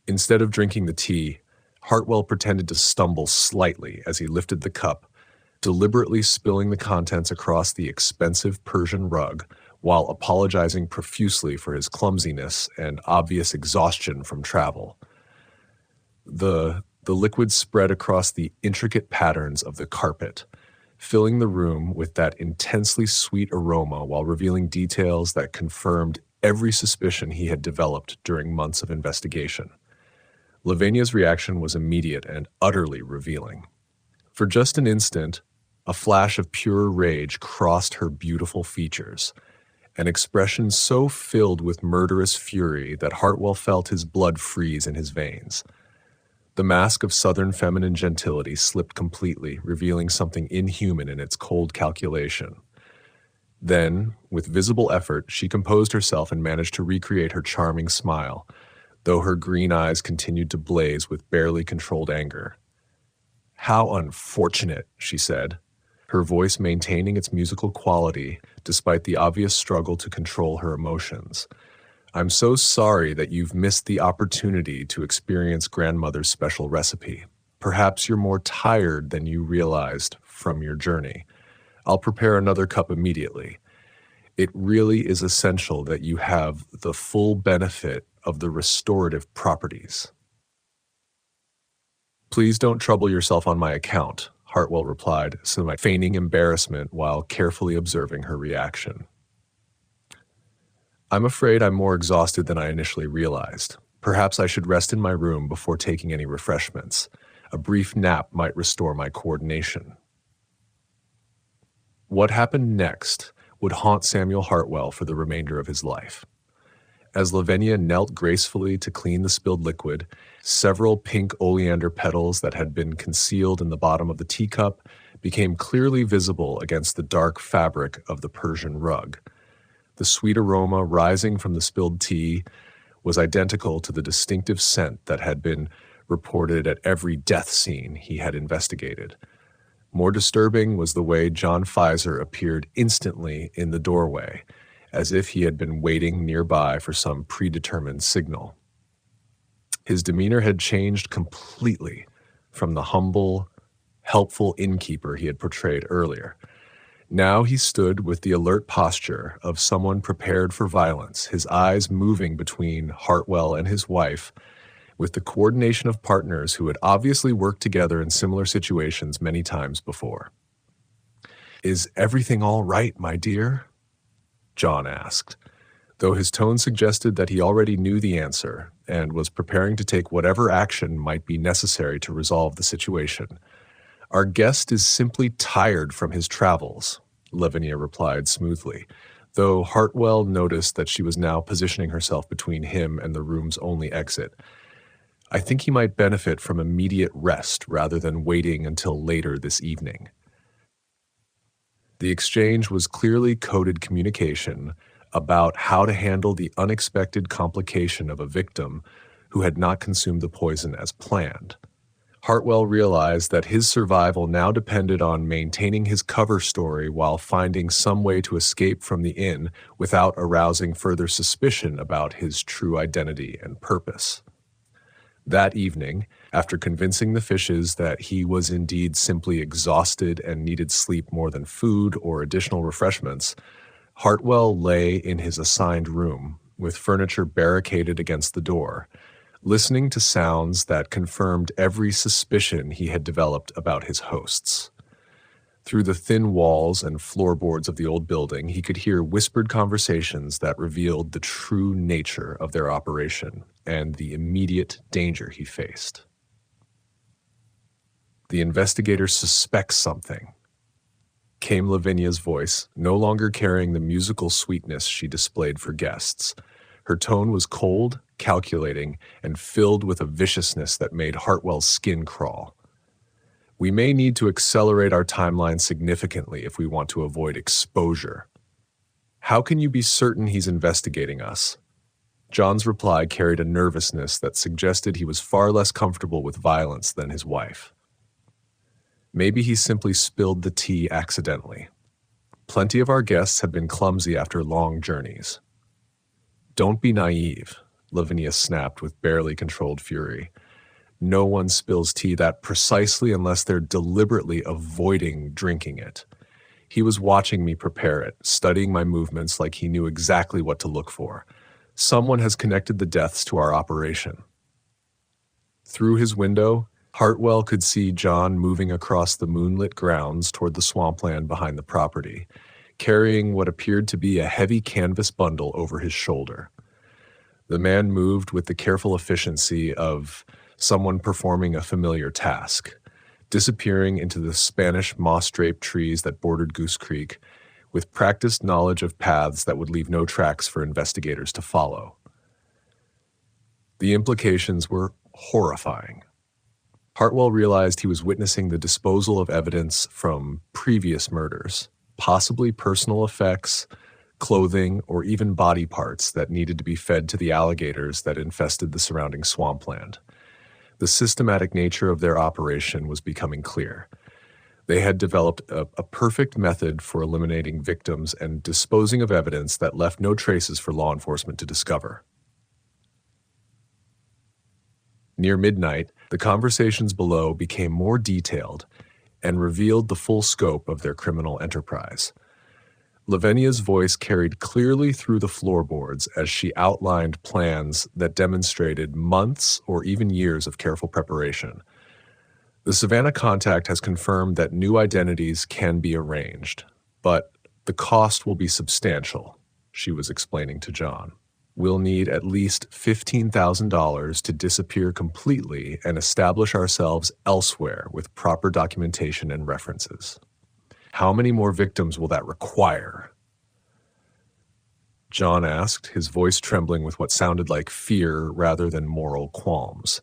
Instead of drinking the tea, Hartwell pretended to stumble slightly as he lifted the cup, deliberately spilling the contents across the expensive Persian rug while apologizing profusely for his clumsiness and obvious exhaustion from travel. The liquid spread across the intricate patterns of the carpet, filling the room with that intensely sweet aroma while revealing details that confirmed every suspicion he had developed during months of investigation. Lavinia's reaction was immediate and utterly revealing. For just an instant, a flash of pure rage crossed her beautiful features, an expression so filled with murderous fury that Hartwell felt his blood freeze in his veins. The mask of Southern feminine gentility slipped completely, revealing something inhuman in its cold calculation. Then, with visible effort, she composed herself and managed to recreate her charming smile, though her green eyes continued to blaze with barely controlled anger. "How unfortunate," she said, her voice maintaining its musical quality despite the obvious struggle to control her emotions. "I'm so sorry that you've missed the opportunity to experience grandmother's special recipe. Perhaps you're more tired than you realized from your journey. I'll prepare another cup immediately. It really is essential that you have the full benefit of the restorative properties." "Please don't trouble yourself on my account," Hartwell replied, feigning embarrassment while carefully observing her reaction. I'm afraid I'm more exhausted than I initially realized. Perhaps I should rest in my room before taking any refreshments. A brief nap might restore my coordination. What happened next would haunt Samuel Hartwell for the remainder of his life. As Lavinia knelt gracefully to clean the spilled liquid, several pink oleander petals that had been concealed in the bottom of the teacup became clearly visible against the dark fabric of the Persian rug. The sweet aroma rising from the spilled tea was identical to the distinctive scent that had been reported at every death scene he had investigated. More disturbing was the way John Pfizer appeared instantly in the doorway, as if he had been waiting nearby for some predetermined signal. His demeanor had changed completely from the humble, helpful innkeeper he had portrayed earlier. Now he stood with the alert posture of someone prepared for violence, his eyes moving between Hartwell and his wife, with the coordination of partners who had obviously worked together in similar situations many times before. "Is everything all right, my dear?" John asked, though his tone suggested that he already knew the answer and was preparing to take whatever action might be necessary to resolve the situation. "Our guest is simply tired from his travels," Lavinia replied smoothly, though Hartwell noticed that she was now positioning herself between him and the room's only exit. "I think he might benefit from immediate rest rather than waiting until later this evening." The exchange was clearly coded communication about how to handle the unexpected complication of a victim who had not consumed the poison as planned. Hartwell realized that his survival now depended on maintaining his cover story while finding some way to escape from the inn without arousing further suspicion about his true identity and purpose. That evening, after convincing the fishes that he was indeed simply exhausted and needed sleep more than food or additional refreshments, Hartwell lay in his assigned room, with furniture barricaded against the door, listening to sounds that confirmed every suspicion he had developed about his hosts. Through the thin walls and floorboards of the old building, he could hear whispered conversations that revealed the true nature of their operation and the immediate danger he faced. "The investigator suspects something," came Lavinia's voice, no longer carrying the musical sweetness she displayed for guests. Her tone was cold, calculating, and filled with a viciousness that made Hartwell's skin crawl. "We may need to accelerate our timeline significantly if we want to avoid exposure." "How can you be certain he's investigating us?" John's reply carried a nervousness that suggested he was far less comfortable with violence than his wife. "Maybe he simply spilled the tea accidentally. Plenty of our guests have been clumsy after long journeys." "Don't be naive," Lavinia snapped with barely controlled fury. "No one spills tea that precisely unless they're deliberately avoiding drinking it. He was watching me prepare it, studying my movements like he knew exactly what to look for. Someone has connected the deaths to our operation." Through his window, Hartwell could see John moving across the moonlit grounds toward the swampland behind the property, carrying what appeared to be a heavy canvas bundle over his shoulder. The man moved with the careful efficiency of someone performing a familiar task, disappearing into the Spanish moss-draped trees that bordered Goose Creek, with practiced knowledge of paths that would leave no tracks for investigators to follow. The implications were horrifying. Hartwell realized he was witnessing the disposal of evidence from previous murders, possibly personal effects, clothing, or even body parts that needed to be fed to the alligators that infested the surrounding swampland. The systematic nature of their operation was becoming clear. They had developed a perfect method for eliminating victims and disposing of evidence that left no traces for law enforcement to discover. Near midnight, the conversations below became more detailed and revealed the full scope of their criminal enterprise. Lavinia's voice carried clearly through the floorboards as she outlined plans that demonstrated months or even years of careful preparation. The Savannah contact has confirmed that new identities can be arranged, but the cost will be substantial, she was explaining to John. We'll need at least $15,000 to disappear completely and establish ourselves elsewhere with proper documentation and references. How many more victims will that require? John asked, his voice trembling with what sounded like fear rather than moral qualms.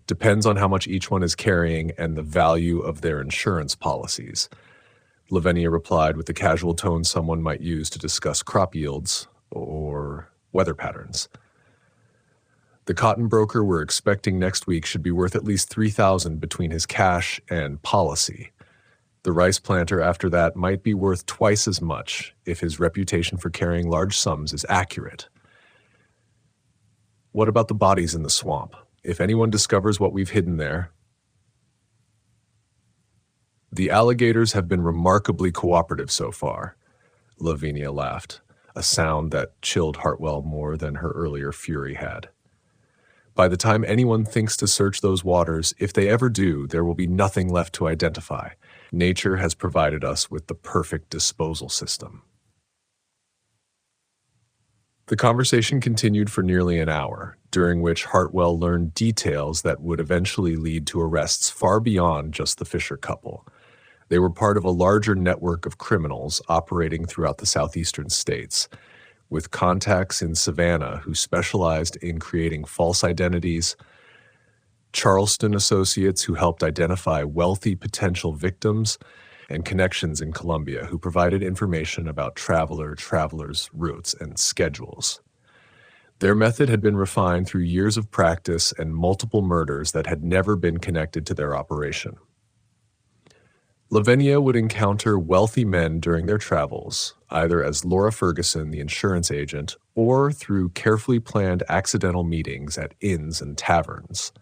Depends on how much each one is carrying and the value of their insurance policies. Lavinia replied with the casual tone someone might use to discuss crop yields or weather patterns. The cotton broker we're expecting next week should be worth at least $3,000 between his cash and policy. The rice planter after that might be worth twice as much if his reputation for carrying large sums is accurate. What about the bodies in the swamp? If anyone discovers what we've hidden there. The alligators have been remarkably cooperative so far, Lavinia laughed, a sound that chilled Hartwell more than her earlier fury had. By the time anyone thinks to search those waters, if they ever do, there will be nothing left to identify. Nature has provided us with the perfect disposal system. The conversation continued for nearly an hour, during which Hartwell learned details that would eventually lead to arrests far beyond just the Fisher couple. They were part of a larger network of criminals operating throughout the southeastern states, with contacts in Savannah who specialized in creating false identities, Charleston associates who helped identify wealthy potential victims, and connections in Colombia who provided information about travelers' routes and schedules. Their method had been refined through years of practice and multiple murders that had never been connected to their operation. Lavinia would encounter wealthy men during their travels, either as Laura Ferguson, the insurance agent, or through carefully planned accidental meetings at inns and taverns.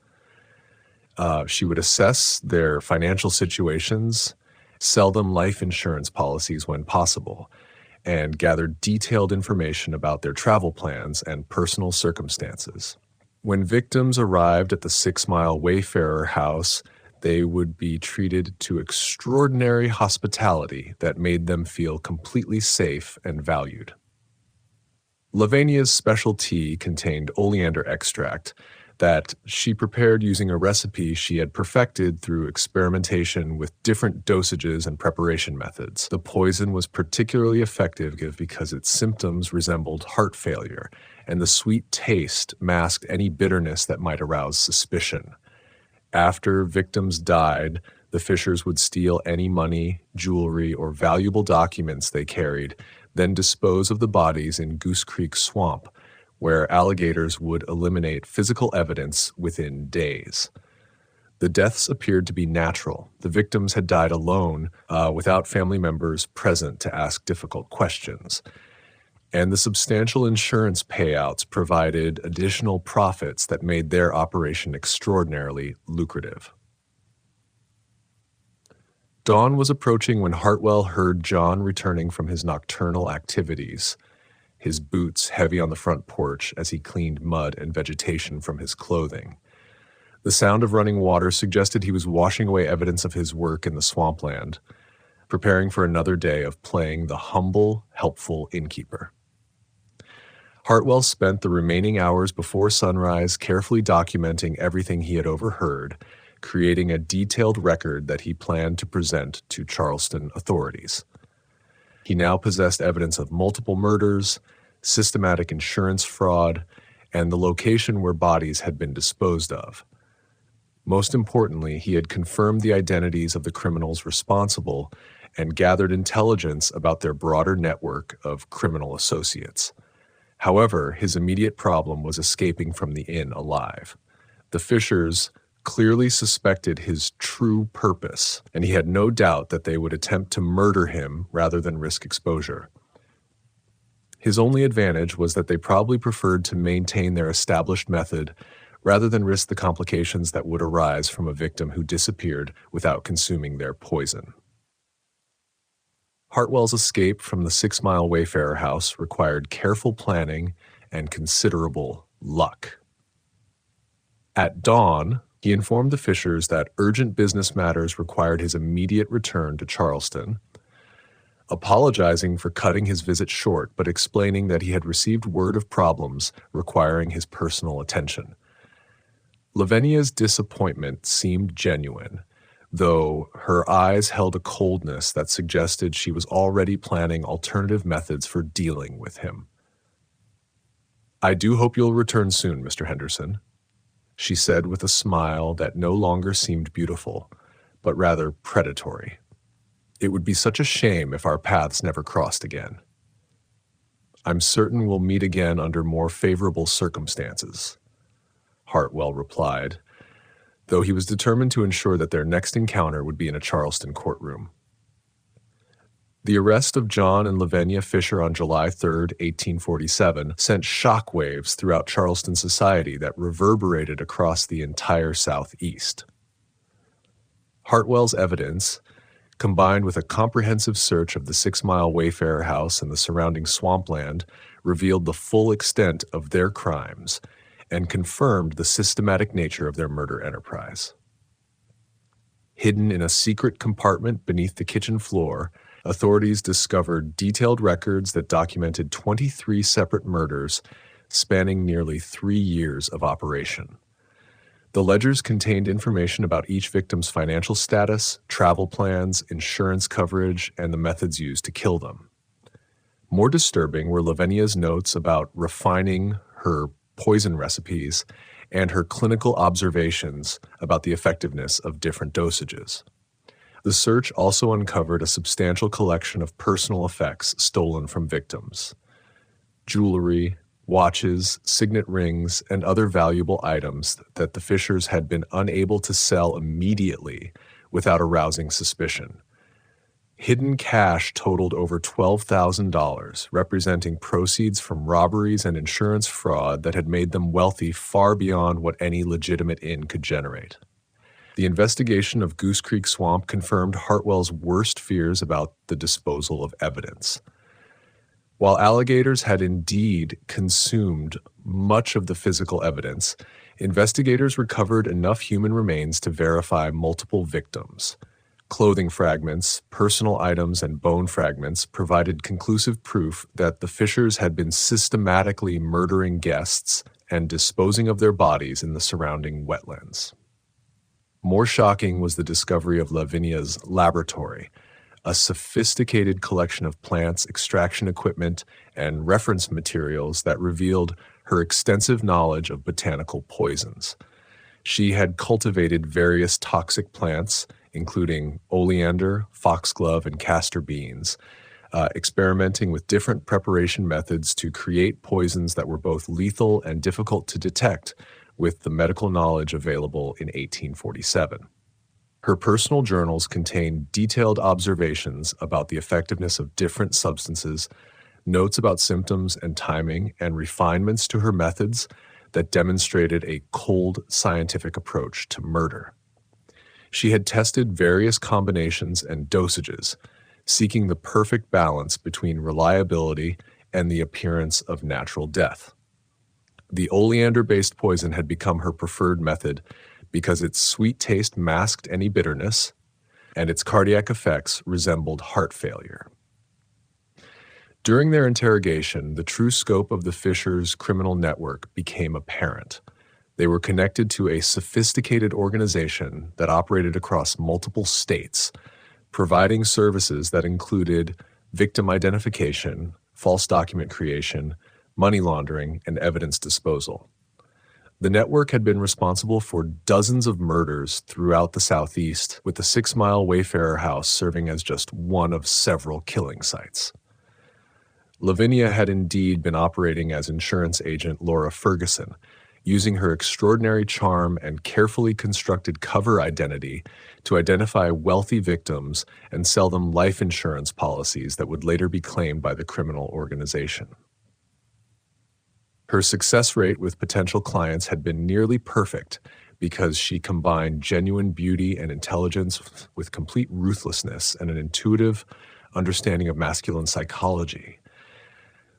She would assess their financial situations, sell them life insurance policies when possible, and gather detailed information about their travel plans and personal circumstances. When victims arrived at the 6 Mile Wayfarer house, they would be treated to extraordinary hospitality that made them feel completely safe and valued. Lavinia's special tea contained oleander extract that she prepared using a recipe she had perfected through experimentation with different dosages and preparation methods. The poison was particularly effective because its symptoms resembled heart failure, and the sweet taste masked any bitterness that might arouse suspicion. After victims died, the Fishers would steal any money, jewelry, or valuable documents they carried, then dispose of the bodies in Goose Creek Swamp, where alligators would eliminate physical evidence within days. The deaths appeared to be natural. The victims had died alone, without family members present to ask difficult questions. And the substantial insurance payouts provided additional profits that made their operation extraordinarily lucrative. Dawn was approaching when Hartwell heard John returning from his nocturnal activities, his boots heavy on the front porch as he cleaned mud and vegetation from his clothing. The sound of running water suggested he was washing away evidence of his work in the swampland, preparing for another day of playing the humble, helpful innkeeper. Hartwell spent the remaining hours before sunrise carefully documenting everything he had overheard, creating a detailed record that he planned to present to Charleston authorities. He now possessed evidence of multiple murders, systematic insurance fraud, and the location where bodies had been disposed of. Most importantly, he had confirmed the identities of the criminals responsible and gathered intelligence about their broader network of criminal associates. However, his immediate problem was escaping from the inn alive. The Fishers clearly suspected his true purpose, and he had no doubt that they would attempt to murder him rather than risk exposure. His only advantage was that they probably preferred to maintain their established method rather than risk the complications that would arise from a victim who disappeared without consuming their poison. Hartwell's escape from the 6 Mile Wayfarer house required careful planning and considerable luck. At dawn, He informed the Fishers that urgent business matters required his immediate return to Charleston, apologizing for cutting his visit short, but explaining that he had received word of problems requiring his personal attention. Lavinia's disappointment seemed genuine, though her eyes held a coldness that suggested she was already planning alternative methods for dealing with him. "I do hope you'll return soon, Mr. Henderson," she said with a smile that no longer seemed beautiful, but rather predatory. "It would be such a shame if our paths never crossed again. I'm certain we'll meet again under more favorable circumstances," Hartwell replied, though he was determined to ensure that their next encounter would be in a Charleston courtroom. The arrest of John and Lavinia Fisher on July 3, 1847, sent shockwaves throughout Charleston society that reverberated across the entire Southeast. Hartwell's evidence, combined with a comprehensive search of the 6 Mile Wayfarer house and the surrounding swampland, revealed the full extent of their crimes and confirmed the systematic nature of their murder enterprise. Hidden in a secret compartment beneath the kitchen floor, authorities discovered detailed records that documented 23 separate murders spanning nearly 3 years of operation. The ledgers contained information about each victim's financial status, travel plans, insurance coverage, and the methods used to kill them. More disturbing were Lavinia's notes about refining her poison recipes and her clinical observations about the effectiveness of different dosages. The search also uncovered a substantial collection of personal effects stolen from victims: jewelry, watches, signet rings, and other valuable items that the Fishers had been unable to sell immediately without arousing suspicion. Hidden cash totaled over $12,000, representing proceeds from robberies and insurance fraud that had made them wealthy far beyond what any legitimate inn could generate. The investigation of Goose Creek Swamp confirmed Hartwell's worst fears about the disposal of evidence. While alligators had indeed consumed much of the physical evidence, investigators recovered enough human remains to verify multiple victims. Clothing fragments, personal items, and bone fragments provided conclusive proof that the Fishers had been systematically murdering guests and disposing of their bodies in the surrounding wetlands. More shocking was the discovery of Lavinia's laboratory, a sophisticated collection of plants, extraction equipment, and reference materials that revealed her extensive knowledge of botanical poisons. She had cultivated various toxic plants, including oleander, foxglove, and castor beans, experimenting with different preparation methods to create poisons that were both lethal and difficult to detect with the medical knowledge available in 1847. Her personal journals contain detailed observations about the effectiveness of different substances, notes about symptoms and timing, and refinements to her methods that demonstrated a cold scientific approach to murder. She had tested various combinations and dosages, seeking the perfect balance between reliability and the appearance of natural death. The oleander-based poison had become her preferred method because its sweet taste masked any bitterness, and its cardiac effects resembled heart failure. During their interrogation, the true scope of the Fishers' criminal network became apparent. They were connected to a sophisticated organization that operated across multiple states, providing services that included victim identification, false document creation, money laundering, and evidence disposal. The network had been responsible for dozens of murders throughout the Southeast, with the 6 Mile Wayfarer house serving as just one of several killing sites. Lavinia had indeed been operating as insurance agent Laura Ferguson, using her extraordinary charm and carefully constructed cover identity to identify wealthy victims and sell them life insurance policies that would later be claimed by the criminal organization. Her success rate with potential clients had been nearly perfect because she combined genuine beauty and intelligence with complete ruthlessness and an intuitive understanding of masculine psychology.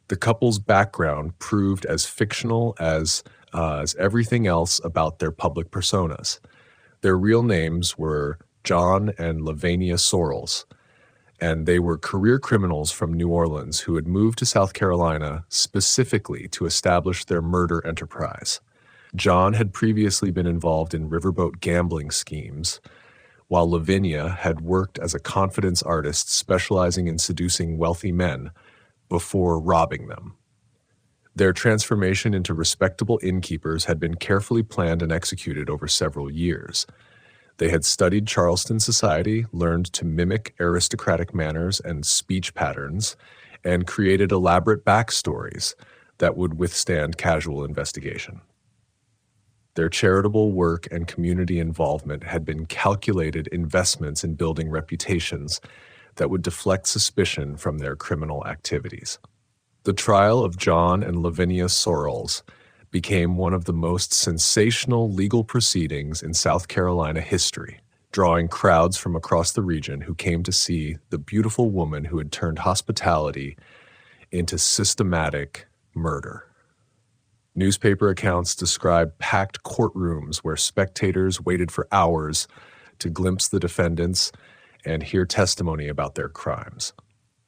The couple's background proved as fictional as as everything else about their public personas. Their real names were John and Lavinia Sorrells, and they were career criminals from New Orleans who had moved to South Carolina specifically to establish their murder enterprise. John had previously been involved in riverboat gambling schemes, while Lavinia had worked as a confidence artist specializing in seducing wealthy men before robbing them. Their transformation into respectable innkeepers had been carefully planned and executed over several years. They had studied Charleston society, learned to mimic aristocratic manners and speech patterns, and created elaborate backstories that would withstand casual investigation. Their charitable work and community involvement had been calculated investments in building reputations that would deflect suspicion from their criminal activities. The trial of John and Lavinia Sorrells became one of the most sensational legal proceedings in South Carolina history, drawing crowds from across the region who came to see the beautiful woman who had turned hospitality into systematic murder. Newspaper accounts describe packed courtrooms where spectators waited for hours to glimpse the defendants and hear testimony about their crimes.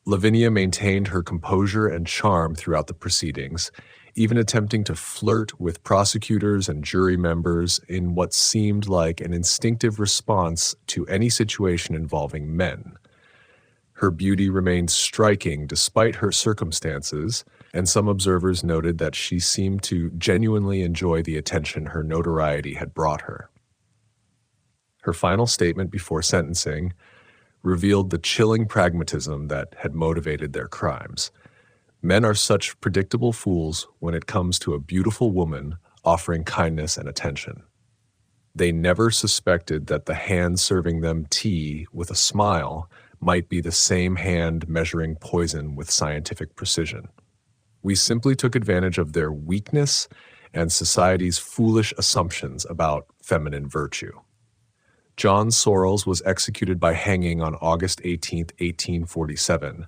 Lavinia maintained her composure and charm throughout the proceedings, even attempting to flirt with prosecutors and jury members in what seemed like an instinctive response to any situation involving men. Her beauty remained striking despite her circumstances, and some observers noted that she seemed to genuinely enjoy the attention her notoriety had brought her. Her final statement before sentencing revealed the chilling pragmatism that had motivated their crimes. Men are such predictable fools when it comes to a beautiful woman offering kindness and attention. They never suspected that the hand serving them tea with a smile might be the same hand measuring poison with scientific precision. We simply took advantage of their weakness and society's foolish assumptions about feminine virtue. John Sorrells was executed by hanging on August 18, 1847,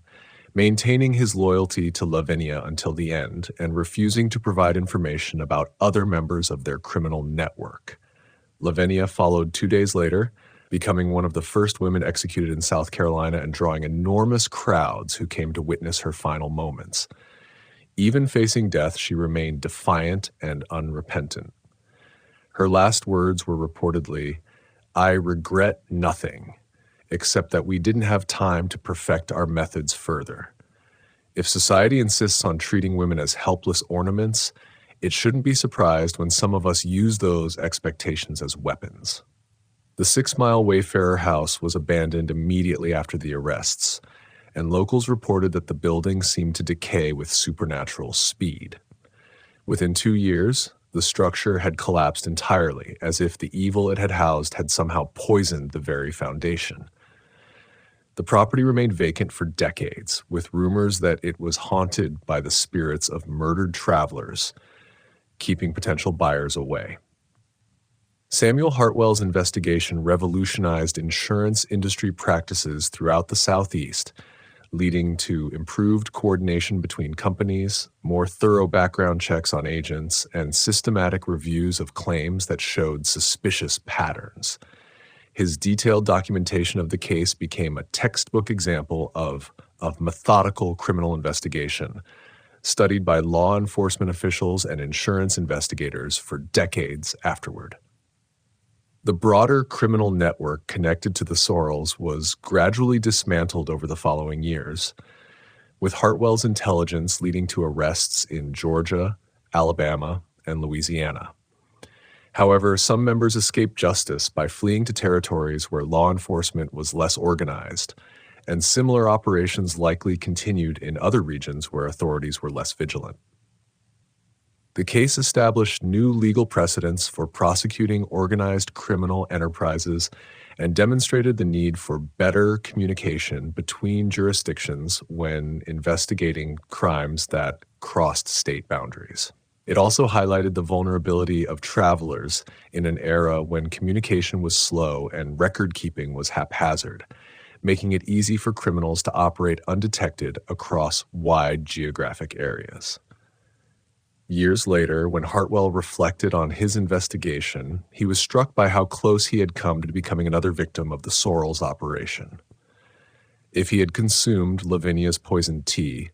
maintaining his loyalty to Lavinia until the end and refusing to provide information about other members of their criminal network. Lavinia followed 2 days later, becoming one of the first women executed in South Carolina and drawing enormous crowds who came to witness her final moments. Even facing death, she remained defiant and unrepentant. Her last words were reportedly, "I regret nothing, except that we didn't have time to perfect our methods further. If society insists on treating women as helpless ornaments, it shouldn't be surprised when some of us use those expectations as weapons." The 6 Mile Wayfarer house was abandoned immediately after the arrests, and locals reported that the building seemed to decay with supernatural speed. Within 2 years, the structure had collapsed entirely, as if the evil it had housed had somehow poisoned the very foundation. The property remained vacant for decades, with rumors that it was haunted by the spirits of murdered travelers, keeping potential buyers away. Samuel Hartwell's investigation revolutionized insurance industry practices throughout the Southeast, leading to improved coordination between companies, more thorough background checks on agents, and systematic reviews of claims that showed suspicious patterns. His detailed documentation of the case became a textbook example of methodical criminal investigation, studied by law enforcement officials and insurance investigators for decades afterward. The broader criminal network connected to the Sorrells was gradually dismantled over the following years, with Hartwell's intelligence leading to arrests in Georgia, Alabama, and Louisiana. However, some members escaped justice by fleeing to territories where law enforcement was less organized, and similar operations likely continued in other regions where authorities were less vigilant. The case established new legal precedents for prosecuting organized criminal enterprises and demonstrated the need for better communication between jurisdictions when investigating crimes that crossed state boundaries. It also highlighted the vulnerability of travelers in an era when communication was slow and record-keeping was haphazard, making it easy for criminals to operate undetected across wide geographic areas. Years later, when Hartwell reflected on his investigation, he was struck by how close he had come to becoming another victim of the Sorrels operation. If he had consumed Lavinia's poisoned tea,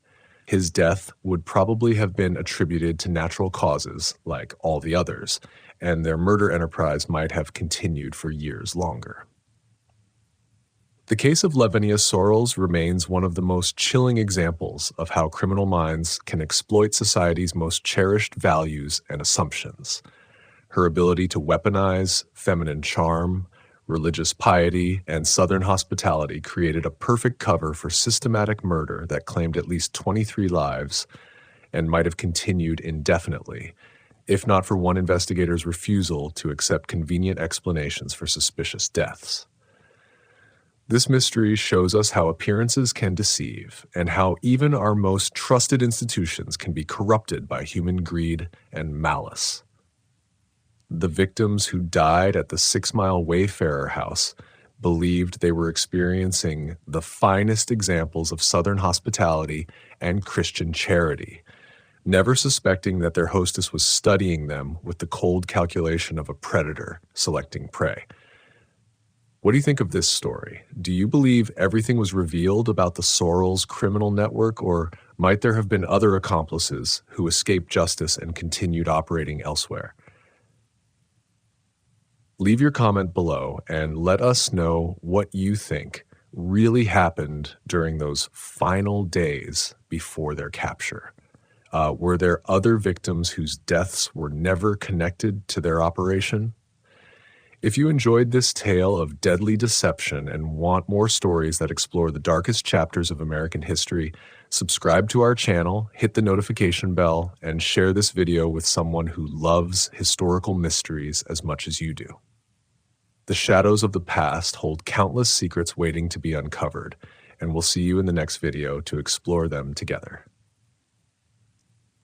his death would probably have been attributed to natural causes, like all the others, and their murder enterprise might have continued for years longer. The case of Lavinia Sorrels remains one of the most chilling examples of how criminal minds can exploit society's most cherished values and assumptions. Her ability to weaponize feminine charm, religious piety, and Southern hospitality created a perfect cover for systematic murder that claimed at least 23 lives and might have continued indefinitely, if not for one investigator's refusal to accept convenient explanations for suspicious deaths. This mystery shows us how appearances can deceive, and how even our most trusted institutions can be corrupted by human greed and malice. The victims who died at the 6 Mile Wayfarer house believed they were experiencing the finest examples of Southern hospitality and Christian charity, never suspecting that their hostess was studying them with the cold calculation of a predator selecting prey. What do you think of this story? Do you believe everything was revealed about the Sorrels criminal network, or might there have been other accomplices who escaped justice and continued operating elsewhere? Leave your comment below and let us know what you think really happened during those final days before their capture. Were there other victims whose deaths were never connected to their operation? If you enjoyed this tale of deadly deception and want more stories that explore the darkest chapters of American history, subscribe to our channel, hit the notification bell, and share this video with someone who loves historical mysteries as much as you do. The shadows of the past hold countless secrets waiting to be uncovered, and we'll see you in the next video to explore them together.